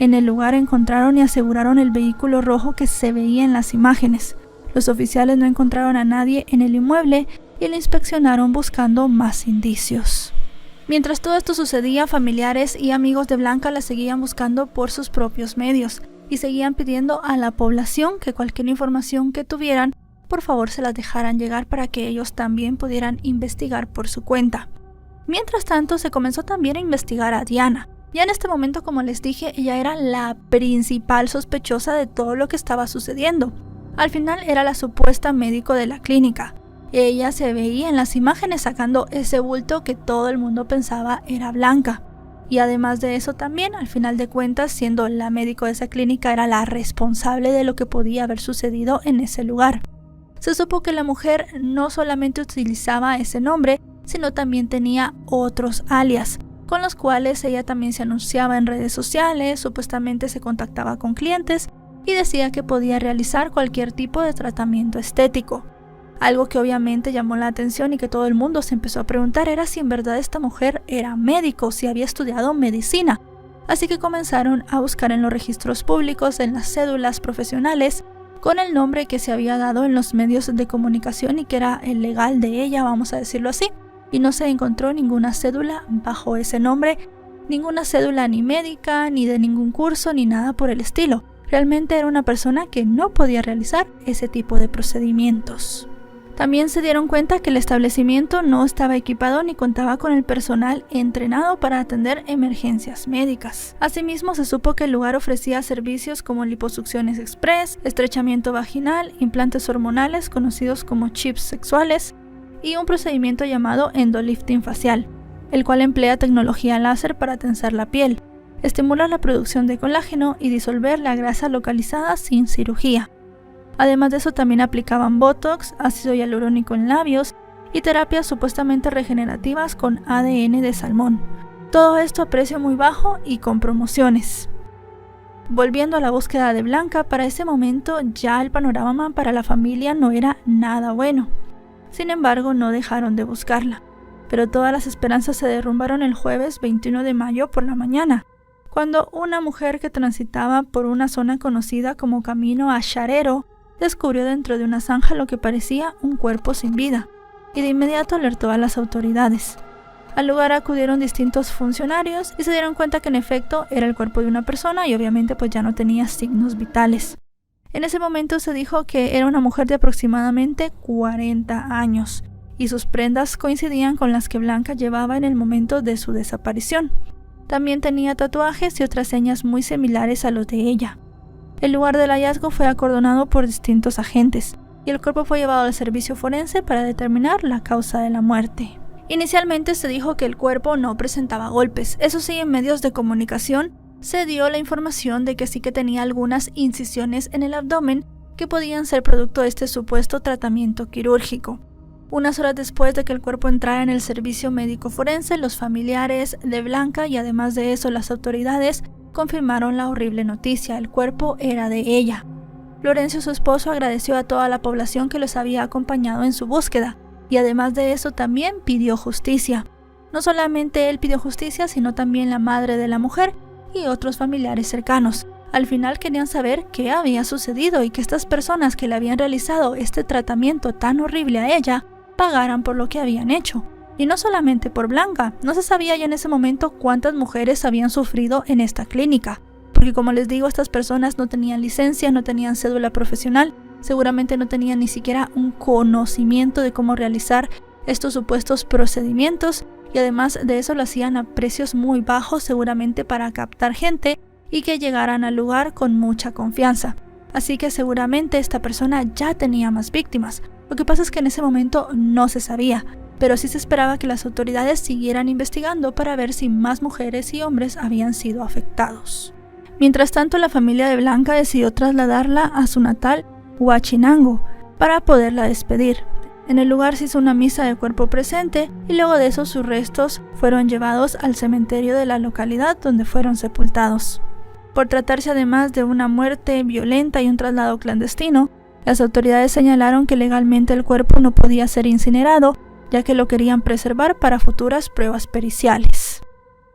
En el lugar encontraron y aseguraron el vehículo rojo que se veía en las imágenes. Los oficiales no encontraron a nadie en el inmueble y lo inspeccionaron buscando más indicios. Mientras todo esto sucedía, familiares y amigos de Blanca la seguían buscando por sus propios medios y seguían pidiendo a la población que cualquier información que tuvieran, por favor se las dejaran llegar para que ellos también pudieran investigar por su cuenta. Mientras tanto, se comenzó también a investigar a Diana. Ya en este momento, como les dije, ella era la principal sospechosa de todo lo que estaba sucediendo. Al final era la supuesta médico de la clínica. Ella se veía en las imágenes sacando ese bulto que todo el mundo pensaba era Blanca. Y además de eso también, al final de cuentas, siendo la médico de esa clínica, era la responsable de lo que podía haber sucedido en ese lugar. Se supo que la mujer no solamente utilizaba ese nombre, sino también tenía otros alias, con los cuales ella también se anunciaba en redes sociales, supuestamente se contactaba con clientes y decía que podía realizar cualquier tipo de tratamiento estético. Algo que obviamente llamó la atención y que todo el mundo se empezó a preguntar era si en verdad esta mujer era médico, si había estudiado medicina. Así que comenzaron a buscar en los registros públicos, en las cédulas profesionales, con el nombre que se había dado en los medios de comunicación y que era el legal de ella, vamos a decirlo así. Y no se encontró ninguna cédula bajo ese nombre, ninguna cédula ni médica, ni de ningún curso, ni nada por el estilo. Realmente era una persona que no podía realizar ese tipo de procedimientos. También se dieron cuenta que el establecimiento no estaba equipado ni contaba con el personal entrenado para atender emergencias médicas. Asimismo, se supo que el lugar ofrecía servicios como liposucciones express, estrechamiento vaginal, implantes hormonales conocidos como chips sexuales y un procedimiento llamado endolifting facial, el cual emplea tecnología láser para tensar la piel, estimular la producción de colágeno y disolver la grasa localizada sin cirugía. Además de eso, también aplicaban botox, ácido hialurónico en labios y terapias supuestamente regenerativas con ADN de salmón. Todo esto a precio muy bajo y con promociones. Volviendo a la búsqueda de Blanca, para ese momento ya el panorama para la familia no era nada bueno. Sin embargo, no dejaron de buscarla. Pero todas las esperanzas se derrumbaron el jueves 21 de mayo por la mañana, cuando una mujer que transitaba por una zona conocida como Camino a Charero descubrió dentro de una zanja lo que parecía un cuerpo sin vida, y de inmediato alertó a las autoridades. Al lugar acudieron distintos funcionarios y se dieron cuenta que en efecto era el cuerpo de una persona y obviamente pues ya no tenía signos vitales. En ese momento se dijo que era una mujer de aproximadamente 40 años y sus prendas coincidían con las que Blanca llevaba en el momento de su desaparición. También tenía tatuajes y otras señas muy similares a los de ella. El lugar del hallazgo fue acordonado por distintos agentes y el cuerpo fue llevado al servicio forense para determinar la causa de la muerte. Inicialmente se dijo que el cuerpo no presentaba golpes. Eso sí, en medios de comunicación se dio la información de que sí que tenía algunas incisiones en el abdomen que podían ser producto de este supuesto tratamiento quirúrgico. Unas horas después de que el cuerpo entrara en el servicio médico forense, los familiares de Blanca y además de eso las autoridades confirmaron la horrible noticia: el cuerpo era de ella. Florencio, su esposo, agradeció a toda la población que los había acompañado en su búsqueda y además de eso también pidió justicia. No solamente él pidió justicia, sino también la madre de la mujer y otros familiares cercanos. Al final querían saber qué había sucedido y que estas personas que le habían realizado este tratamiento tan horrible a ella pagaran por lo que habían hecho. Y no solamente por Blanca, no se sabía ya en ese momento cuántas mujeres habían sufrido en esta clínica, porque como les digo, estas personas no tenían licencia, no tenían cédula profesional, seguramente no tenían ni siquiera un conocimiento de cómo realizar estos supuestos procedimientos, y además de eso lo hacían a precios muy bajos, seguramente para captar gente y que llegaran al lugar con mucha confianza. Así que seguramente esta persona ya tenía más víctimas. Lo que pasa es que en ese momento no se sabía, pero sí se esperaba que las autoridades siguieran investigando para ver si más mujeres y hombres habían sido afectados. Mientras tanto, la familia de Blanca decidió trasladarla a su natal Huachinango para poderla despedir. En el lugar se hizo una misa de cuerpo presente y luego de eso sus restos fueron llevados al cementerio de la localidad donde fueron sepultados. Por tratarse además de una muerte violenta y un traslado clandestino, las autoridades señalaron que legalmente el cuerpo no podía ser incinerado, ya que lo querían preservar para futuras pruebas periciales.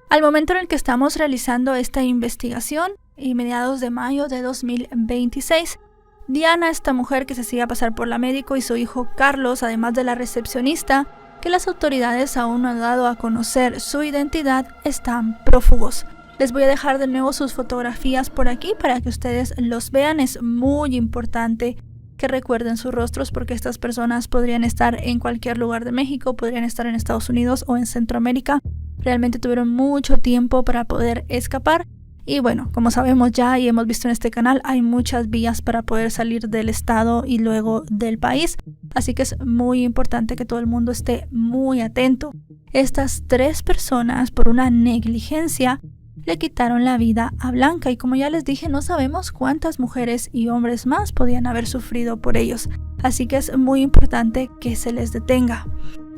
Al momento en el que estamos realizando esta investigación, en mediados de mayo de 2026, Diana, esta mujer que se hacía pasar por la médico, y su hijo Carlos, además de la recepcionista, que las autoridades aún no han dado a conocer su identidad, están prófugos. Les voy a dejar de nuevo sus fotografías por aquí para que ustedes los vean. Es muy importante que recuerden sus rostros porque estas personas podrían estar en cualquier lugar de México, podrían estar en Estados Unidos o en Centroamérica. Realmente tuvieron mucho tiempo para poder escapar. Y bueno, como sabemos ya y hemos visto en este canal, hay muchas vías para poder salir del estado y luego del país. Así que es muy importante que todo el mundo esté muy atento. Estas 3 personas, por una negligencia, le quitaron la vida a Blanca y como ya les dije, no sabemos cuántas mujeres y hombres más podían haber sufrido por ellos. Así que es muy importante que se les detenga.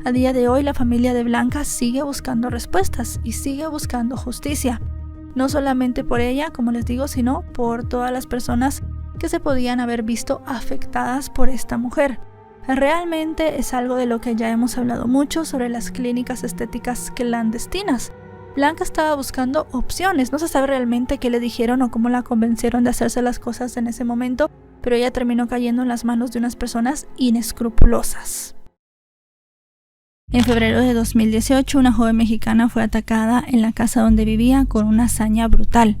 A día de hoy la familia de Blanca sigue buscando respuestas y sigue buscando justicia. No solamente por ella, como les digo, sino por todas las personas que se podían haber visto afectadas por esta mujer. Realmente es algo de lo que ya hemos hablado mucho sobre las clínicas estéticas clandestinas. Blanca estaba buscando opciones, no se sabe realmente qué le dijeron o cómo la convencieron de hacerse las cosas en ese momento, pero ella terminó cayendo en las manos de unas personas inescrupulosas. En febrero de 2018, una joven mexicana fue atacada en la casa donde vivía con una hazaña brutal.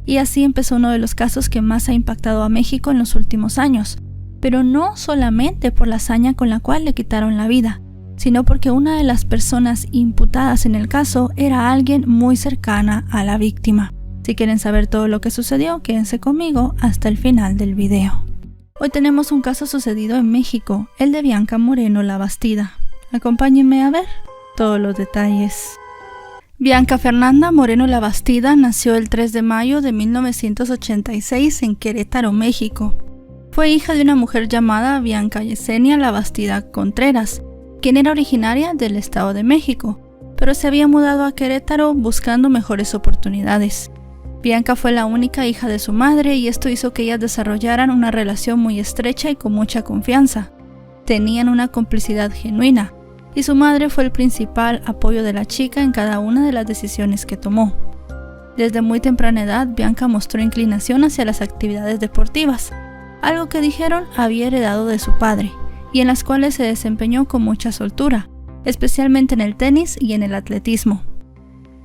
Y así empezó uno de los casos que más ha impactado a México en los últimos años. Pero no solamente por la hazaña con la cual le quitaron la vida, sino porque una de las personas imputadas en el caso era alguien muy cercana a la víctima. Si quieren saber todo lo que sucedió, quédense conmigo hasta el final del video. Hoy tenemos un caso sucedido en México, el de Bianca Moreno Labastida. Acompáñenme a ver todos los detalles. Bianca Fernanda Moreno Labastida nació el 3 de mayo de 1986 en Querétaro, México. Fue hija de una mujer llamada Bianca Yesenia Labastida Contreras, quien era originaria del Estado de México, pero se había mudado a Querétaro buscando mejores oportunidades. Bianca fue la única hija de su madre y esto hizo que ellas desarrollaran una relación muy estrecha y con mucha confianza. Tenían una complicidad genuina, y su madre fue el principal apoyo de la chica en cada una de las decisiones que tomó. Desde muy temprana edad, Bianca mostró inclinación hacia las actividades deportivas, algo que dijeron había heredado de su padre, y en las cuales se desempeñó con mucha soltura, especialmente en el tenis y en el atletismo.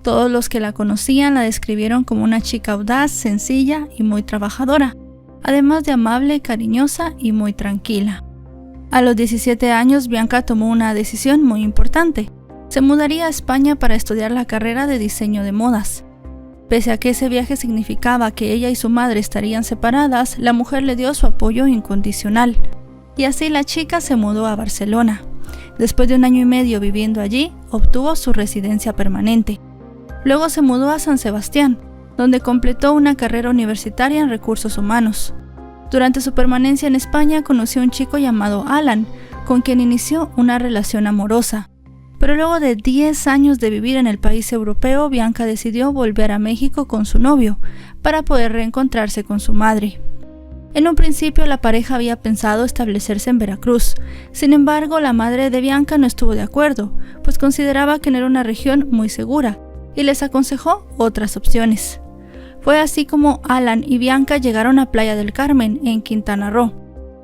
Todos los que la conocían la describieron como una chica audaz, sencilla y muy trabajadora, además de amable, cariñosa y muy tranquila. A los 17 años, Bianca tomó una decisión muy importante. Se mudaría a España para estudiar la carrera de diseño de modas. Pese a que ese viaje significaba que ella y su madre estarían separadas, la mujer le dio su apoyo incondicional. Y así la chica se mudó a Barcelona. Después de 1 año y medio viviendo allí, obtuvo su residencia permanente. Luego se mudó a San Sebastián, donde completó una carrera universitaria en recursos humanos. Durante su permanencia en España conoció a un chico llamado Alan, con quien inició una relación amorosa. Pero luego de 10 años de vivir en el país europeo, Bianca decidió volver a México con su novio, para poder reencontrarse con su madre. En un principio la pareja había pensado establecerse en Veracruz. Sin embargo, la madre de Bianca no estuvo de acuerdo, pues consideraba que no era una región muy segura, y les aconsejó otras opciones. Fue así como Alan y Bianca llegaron a Playa del Carmen, en Quintana Roo.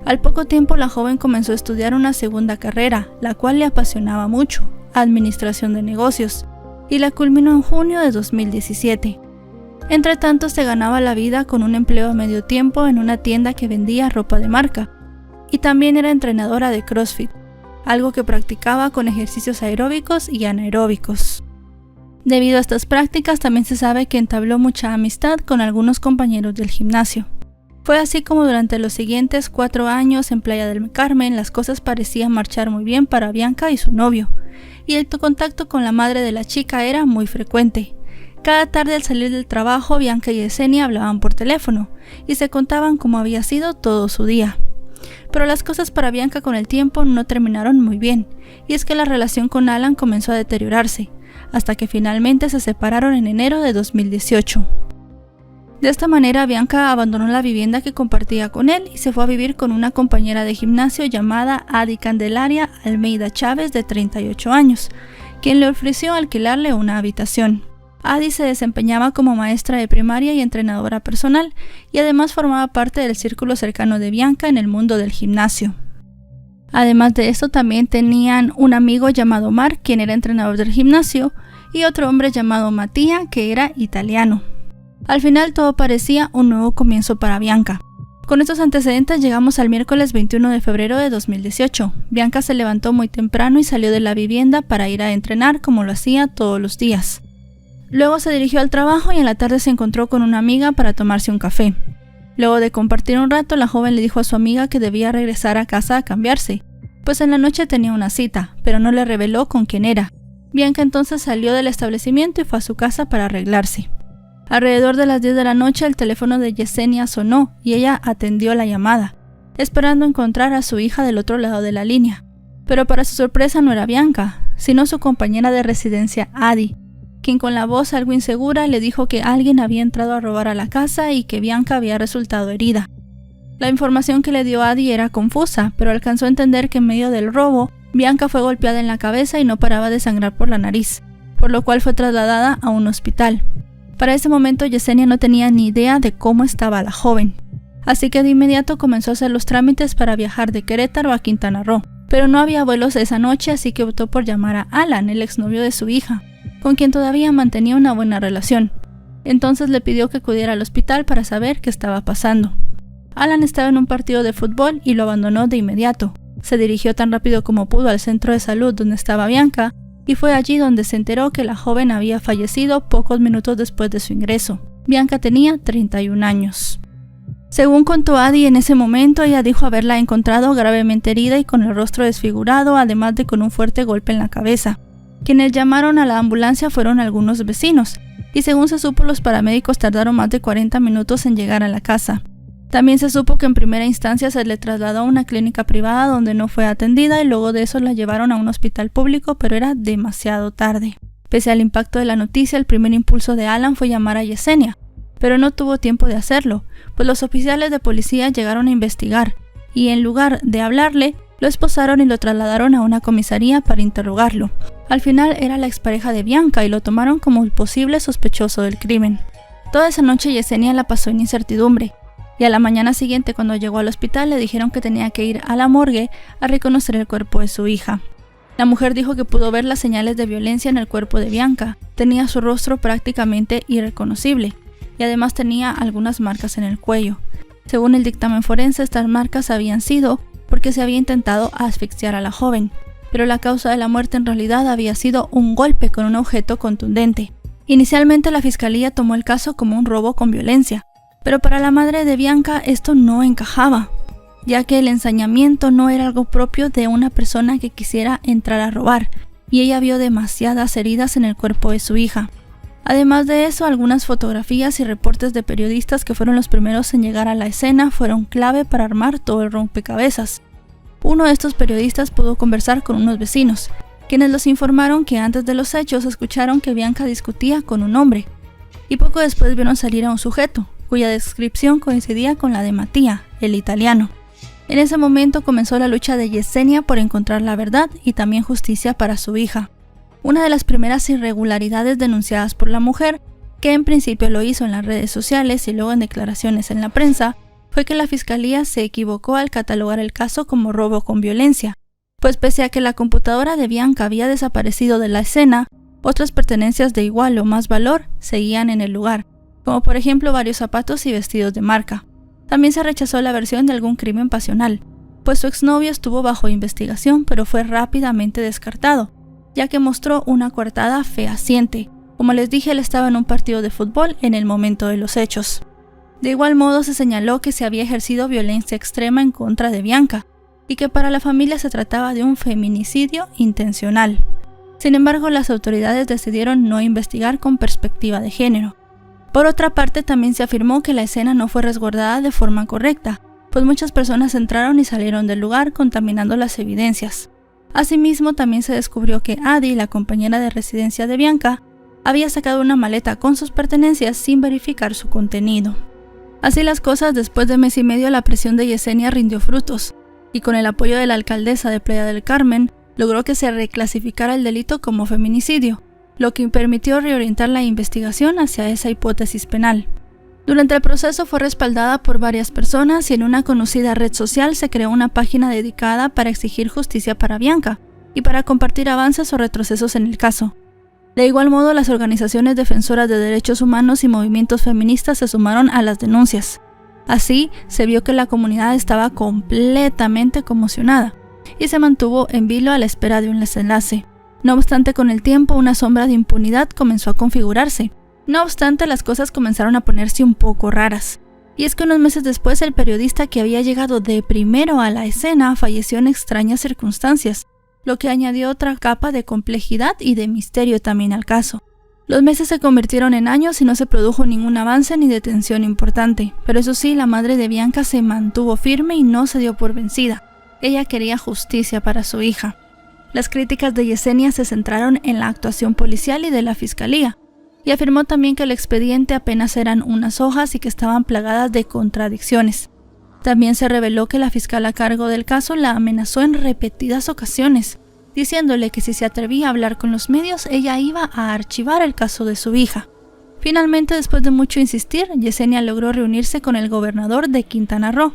Al poco tiempo la joven comenzó a estudiar una segunda carrera, la cual le apasionaba mucho, Administración de Negocios, y la culminó en junio de 2017. Entre tanto, se ganaba la vida con un empleo a medio tiempo en una tienda que vendía ropa de marca, y también era entrenadora de CrossFit, algo que practicaba con ejercicios aeróbicos y anaeróbicos. Debido a estas prácticas, también se sabe que entabló mucha amistad con algunos compañeros del gimnasio. Fue así como durante los siguientes 4 años en Playa del Carmen las cosas parecían marchar muy bien para Bianca y su novio, y el contacto con la madre de la chica era muy frecuente. Cada tarde al salir del trabajo, Bianca y Yesenia hablaban por teléfono y se contaban cómo había sido todo su día. Pero las cosas para Bianca con el tiempo no terminaron muy bien, y es que la relación con Alan comenzó a deteriorarse, hasta que finalmente se separaron en enero de 2018. De esta manera, Bianca abandonó la vivienda que compartía con él y se fue a vivir con una compañera de gimnasio llamada Adi Candelaria Almeida Chávez, de 38 años, quien le ofreció alquilarle una habitación. Adi se desempeñaba como maestra de primaria y entrenadora personal, y además formaba parte del círculo cercano de Bianca en el mundo del gimnasio. Además de esto, también tenían un amigo llamado Mark, quien era entrenador del gimnasio, y otro hombre llamado Mattia, que era italiano. Al final todo parecía un nuevo comienzo para Bianca. Con estos antecedentes llegamos al miércoles 21 de febrero de 2018. Bianca se levantó muy temprano y salió de la vivienda para ir a entrenar como lo hacía todos los días. Luego se dirigió al trabajo y en la tarde se encontró con una amiga para tomarse un café. Luego de compartir un rato, la joven le dijo a su amiga que debía regresar a casa a cambiarse, pues en la noche tenía una cita, pero no le reveló con quién era. Bianca entonces salió del establecimiento y fue a su casa para arreglarse. Alrededor de las 10 de la noche el teléfono de Yesenia sonó y ella atendió la llamada, esperando encontrar a su hija del otro lado de la línea. Pero para su sorpresa no era Bianca, sino su compañera de residencia Adi, quien con la voz algo insegura le dijo que alguien había entrado a robar a la casa y que Bianca había resultado herida. La información que le dio Adi era confusa, pero alcanzó a entender que en medio del robo, Bianca fue golpeada en la cabeza y no paraba de sangrar por la nariz, por lo cual fue trasladada a un hospital. Para ese momento Yesenia no tenía ni idea de cómo estaba la joven, así que de inmediato comenzó a hacer los trámites para viajar de Querétaro a Quintana Roo, pero no había vuelos esa noche, así que optó por llamar a Alan, el exnovio de su hija, con quien todavía mantenía una buena relación. Entonces le pidió que acudiera al hospital para saber qué estaba pasando. Alan estaba en un partido de fútbol y lo abandonó de inmediato. Se dirigió tan rápido como pudo al centro de salud donde estaba Bianca, y fue allí donde se enteró que la joven había fallecido pocos minutos después de su ingreso. Bianca tenía 31 años. Según contó Adi, en ese momento ella dijo haberla encontrado gravemente herida y con el rostro desfigurado, además de con un fuerte golpe en la cabeza. Quienes llamaron a la ambulancia fueron algunos vecinos, y según se supo, los paramédicos tardaron más de 40 minutos en llegar a la casa. También se supo que en primera instancia se le trasladó a una clínica privada donde no fue atendida y luego de eso la llevaron a un hospital público, pero era demasiado tarde. Pese al impacto de la noticia, el primer impulso de Alan fue llamar a Yesenia, pero no tuvo tiempo de hacerlo, pues los oficiales de policía llegaron a investigar y en lugar de hablarle, lo esposaron y lo trasladaron a una comisaría para interrogarlo. Al final era la expareja de Bianca y lo tomaron como el posible sospechoso del crimen. Toda esa noche Yesenia la pasó en incertidumbre, y a la mañana siguiente, cuando llegó al hospital, le dijeron que tenía que ir a la morgue a reconocer el cuerpo de su hija. La mujer dijo que pudo ver las señales de violencia en el cuerpo de Bianca. Tenía su rostro prácticamente irreconocible y además tenía algunas marcas en el cuello. Según el dictamen forense, estas marcas habían sido porque se había intentado asfixiar a la joven, pero la causa de la muerte en realidad había sido un golpe con un objeto contundente. Inicialmente la fiscalía tomó el caso como un robo con violencia, pero para la madre de Bianca esto no encajaba, ya que el ensañamiento no era algo propio de una persona que quisiera entrar a robar, y ella vio demasiadas heridas en el cuerpo de su hija. Además de eso, algunas fotografías y reportes de periodistas que fueron los primeros en llegar a la escena fueron clave para armar todo el rompecabezas. Uno de estos periodistas pudo conversar con unos vecinos, quienes los informaron que antes de los hechos escucharon que Bianca discutía con un hombre, y poco después vieron salir a un sujeto, cuya descripción coincidía con la de Mattia, el italiano. En ese momento comenzó la lucha de Yesenia por encontrar la verdad y también justicia para su hija. Una de las primeras irregularidades denunciadas por la mujer, que en principio lo hizo en las redes sociales y luego en declaraciones en la prensa, fue que la fiscalía se equivocó al catalogar el caso como robo con violencia, pues pese a que la computadora de Bianca había desaparecido de la escena, otras pertenencias de igual o más valor seguían en el lugar, como por ejemplo varios zapatos y vestidos de marca. También se rechazó la versión de algún crimen pasional, pues su exnovio estuvo bajo investigación pero fue rápidamente descartado, ya que mostró una coartada fehaciente. Como les dije, él estaba en un partido de fútbol en el momento de los hechos. De igual modo se señaló que se había ejercido violencia extrema en contra de Bianca, y que para la familia se trataba de un feminicidio intencional. Sin embargo, las autoridades decidieron no investigar con perspectiva de género. Por otra parte, también se afirmó que la escena no fue resguardada de forma correcta, pues muchas personas entraron y salieron del lugar contaminando las evidencias. Asimismo, también se descubrió que Adi, la compañera de residencia de Bianca, había sacado una maleta con sus pertenencias sin verificar su contenido. Así las cosas, después de mes y medio la presión de Yesenia rindió frutos, y con el apoyo de la alcaldesa de Playa del Carmen, logró que se reclasificara el delito como feminicidio, lo que permitió reorientar la investigación hacia esa hipótesis penal. Durante el proceso fue respaldada por varias personas y en una conocida red social se creó una página dedicada para exigir justicia para Bianca y para compartir avances o retrocesos en el caso. De igual modo, las organizaciones defensoras de derechos humanos y movimientos feministas se sumaron a las denuncias. Así, se vio que la comunidad estaba completamente conmocionada y se mantuvo en vilo a la espera de un desenlace. No obstante, con el tiempo, una sombra de impunidad comenzó a configurarse. No obstante, las cosas comenzaron a ponerse un poco raras. Y es que unos meses después, el periodista que había llegado de primero a la escena falleció en extrañas circunstancias, lo que añadió otra capa de complejidad y de misterio también al caso. Los meses se convirtieron en años y no se produjo ningún avance ni detención importante, pero eso sí, la madre de Bianca se mantuvo firme y no se dio por vencida. Ella quería justicia para su hija. Las críticas de Yesenia se centraron en la actuación policial y de la fiscalía, y afirmó también que el expediente apenas eran unas hojas y que estaban plagadas de contradicciones. También se reveló que la fiscal a cargo del caso la amenazó en repetidas ocasiones, diciéndole que si se atrevía a hablar con los medios, ella iba a archivar el caso de su hija. Finalmente, después de mucho insistir, Yesenia logró reunirse con el gobernador de Quintana Roo,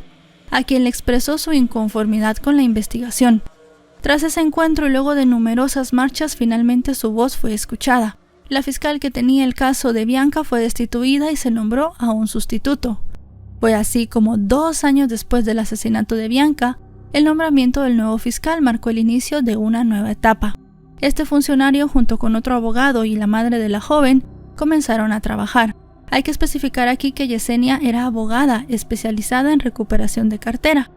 a quien le expresó su inconformidad con la investigación. Tras ese encuentro y luego de numerosas marchas, finalmente su voz fue escuchada. La fiscal que tenía el caso de Bianca fue destituida y se nombró a un sustituto. Fue así como 2 años después del asesinato de Bianca, el nombramiento del nuevo fiscal marcó el inicio de una nueva etapa. Este funcionario, junto con otro abogado y la madre de la joven, comenzaron a trabajar. Hay que especificar aquí que Yesenia era abogada especializada en recuperación de cartera,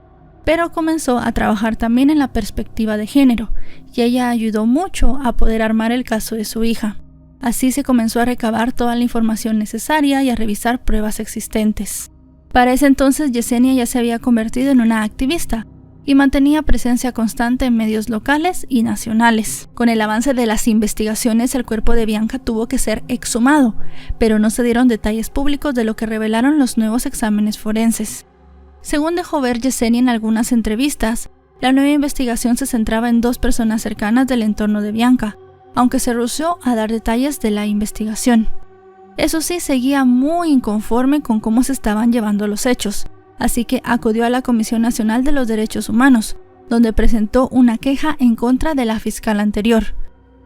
pero comenzó a trabajar también en la perspectiva de género, y ella ayudó mucho a poder armar el caso de su hija. Así se comenzó a recabar toda la información necesaria y a revisar pruebas existentes. Para ese entonces, Yesenia ya se había convertido en una activista y mantenía presencia constante en medios locales y nacionales. Con el avance de las investigaciones, el cuerpo de Bianca tuvo que ser exhumado, pero no se dieron detalles públicos de lo que revelaron los nuevos exámenes forenses. Según dejó ver Yesenia en algunas entrevistas, la nueva investigación se centraba en 2 personas cercanas del entorno de Bianca, aunque se rehusó a dar detalles de la investigación. Eso sí, seguía muy inconforme con cómo se estaban llevando los hechos, así que acudió a la Comisión Nacional de los Derechos Humanos, donde presentó una queja en contra de la fiscal anterior.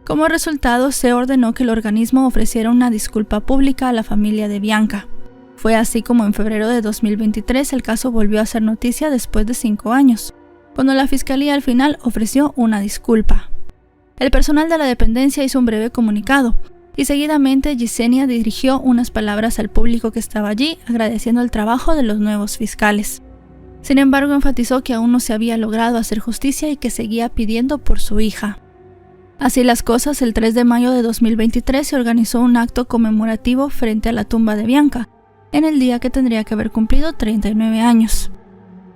Como resultado, se ordenó que el organismo ofreciera una disculpa pública a la familia de Bianca. Fue así como en febrero de 2023 el caso volvió a ser noticia después de 5 años, cuando la fiscalía al final ofreció una disculpa. El personal de la dependencia hizo un breve comunicado, y seguidamente Yesenia dirigió unas palabras al público que estaba allí agradeciendo el trabajo de los nuevos fiscales. Sin embargo, enfatizó que aún no se había logrado hacer justicia y que seguía pidiendo por su hija. Así las cosas, el 3 de mayo de 2023 se organizó un acto conmemorativo frente a la tumba de Bianca, en el día que tendría que haber cumplido 39 años.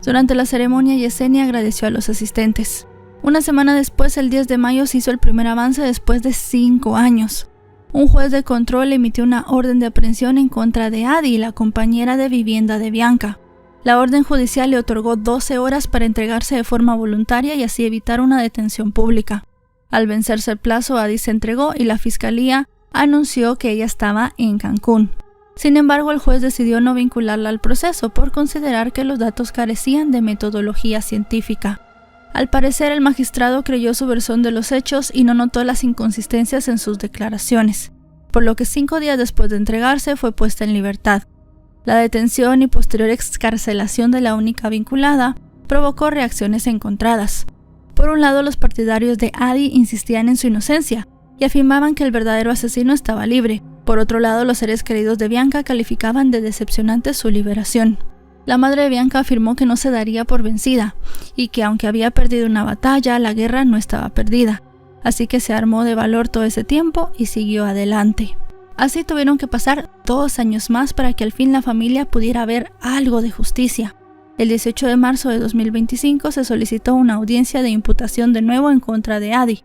Durante la ceremonia, Yesenia agradeció a los asistentes. Una semana después, el 10 de mayo, se hizo el primer avance después de 5 años. un juez de control emitió una orden de aprehensión en contra de Adi, la compañera de vivienda de Bianca. La orden judicial le otorgó 12 horas para entregarse de forma voluntaria y así evitar una detención pública. Al vencerse el plazo, Adi se entregó y la fiscalía anunció que ella estaba en Cancún. Sin embargo, el juez decidió no vincularla al proceso por considerar que los datos carecían de metodología científica. Al parecer, el magistrado creyó su versión de los hechos y no notó las inconsistencias en sus declaraciones, por lo que 5 días después de entregarse fue puesta en libertad. La detención y posterior excarcelación de la única vinculada provocó reacciones encontradas. Por un lado, los partidarios de Adi insistían en su inocencia y afirmaban que el verdadero asesino estaba libre. Por otro lado, los seres queridos de Bianca calificaban de decepcionante su liberación. La madre de Bianca afirmó que no se daría por vencida y que aunque había perdido una batalla, la guerra no estaba perdida. Así que se armó de valor todo ese tiempo y siguió adelante. Así tuvieron que pasar 2 años más para que al fin la familia pudiera ver algo de justicia. El 18 de marzo de 2025 se solicitó una audiencia de imputación de nuevo en contra de Adi,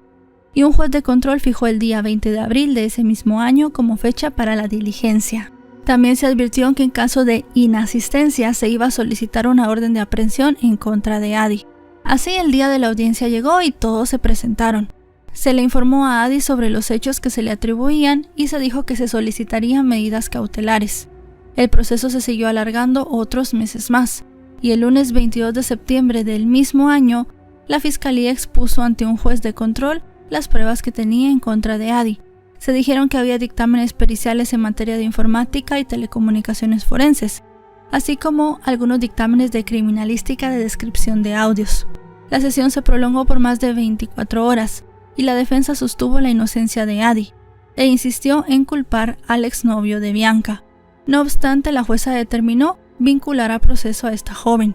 y un juez de control fijó el día 20 de abril de ese mismo año como fecha para la diligencia. También se advirtió que en caso de inasistencia se iba a solicitar una orden de aprehensión en contra de Adi. Así el día de la audiencia llegó y todos se presentaron. Se le informó a Adi sobre los hechos que se le atribuían y se dijo que se solicitarían medidas cautelares. El proceso se siguió alargando otros meses más, y el lunes 22 de septiembre del mismo año, la fiscalía expuso ante un juez de control las pruebas que tenía en contra de Adi. Se dijeron que había dictámenes periciales en materia de informática y telecomunicaciones forenses, así como algunos dictámenes de criminalística de descripción de audios. La sesión se prolongó por más de 24 horas y la defensa sostuvo la inocencia de Adi e insistió en culpar al exnovio de Bianca. No obstante, la jueza determinó vincular a proceso a esta joven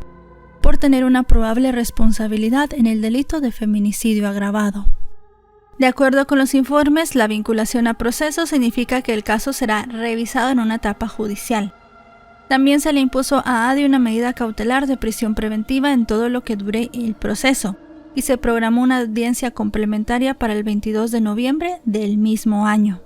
por tener una probable responsabilidad en el delito de feminicidio agravado. De acuerdo con los informes, la vinculación a proceso significa que el caso será revisado en una etapa judicial. También se le impuso a Adi una medida cautelar de prisión preventiva en todo lo que dure el proceso, y se programó una audiencia complementaria para el 22 de noviembre del mismo año.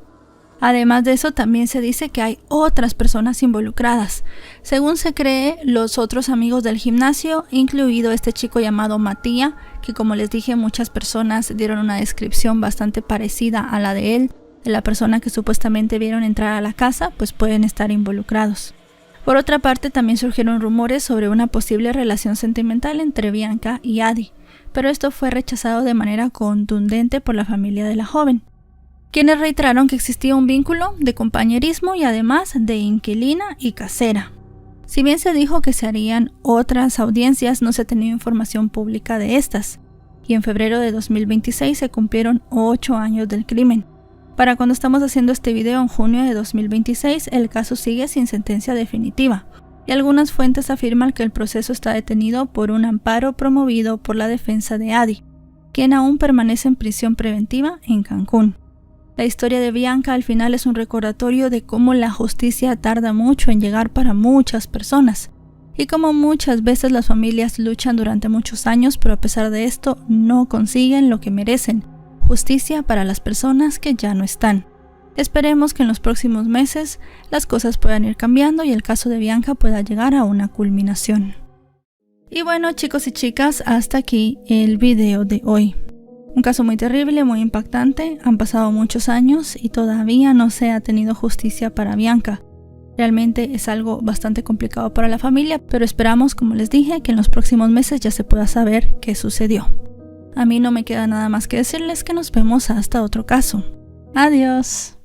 Además de eso, también se dice que hay otras personas involucradas. Según se cree, los otros amigos del gimnasio, incluido este chico llamado Matías, que como les dije, muchas personas dieron una descripción bastante parecida a la de él, de la persona que supuestamente vieron entrar a la casa, pues pueden estar involucrados. Por otra parte, también surgieron rumores sobre una posible relación sentimental entre Bianca y Adi, pero esto fue rechazado de manera contundente por la familia de la joven, quienes reiteraron que existía un vínculo de compañerismo y además de inquilina y casera. Si bien se dijo que se harían otras audiencias, no se tenía información pública de estas, y en febrero de 2026 se cumplieron 8 años del crimen. Para cuando estamos haciendo este video en junio de 2026, el caso sigue sin sentencia definitiva, y algunas fuentes afirman que el proceso está detenido por un amparo promovido por la defensa de Adi, quien aún permanece en prisión preventiva en Cancún. La historia de Bianca al final es un recordatorio de cómo la justicia tarda mucho en llegar para muchas personas y cómo muchas veces las familias luchan durante muchos años, pero a pesar de esto no consiguen lo que merecen: justicia para las personas que ya no están. Esperemos que en los próximos meses las cosas puedan ir cambiando y el caso de Bianca pueda llegar a una culminación. Y bueno, chicos y chicas, hasta aquí el video de hoy. Un caso muy terrible, muy impactante. Han pasado muchos años y todavía no se ha tenido justicia para Bianca. Realmente es algo bastante complicado para la familia, pero esperamos, como les dije, que en los próximos meses ya se pueda saber qué sucedió. A mí no me queda nada más que decirles que nos vemos hasta otro caso. Adiós.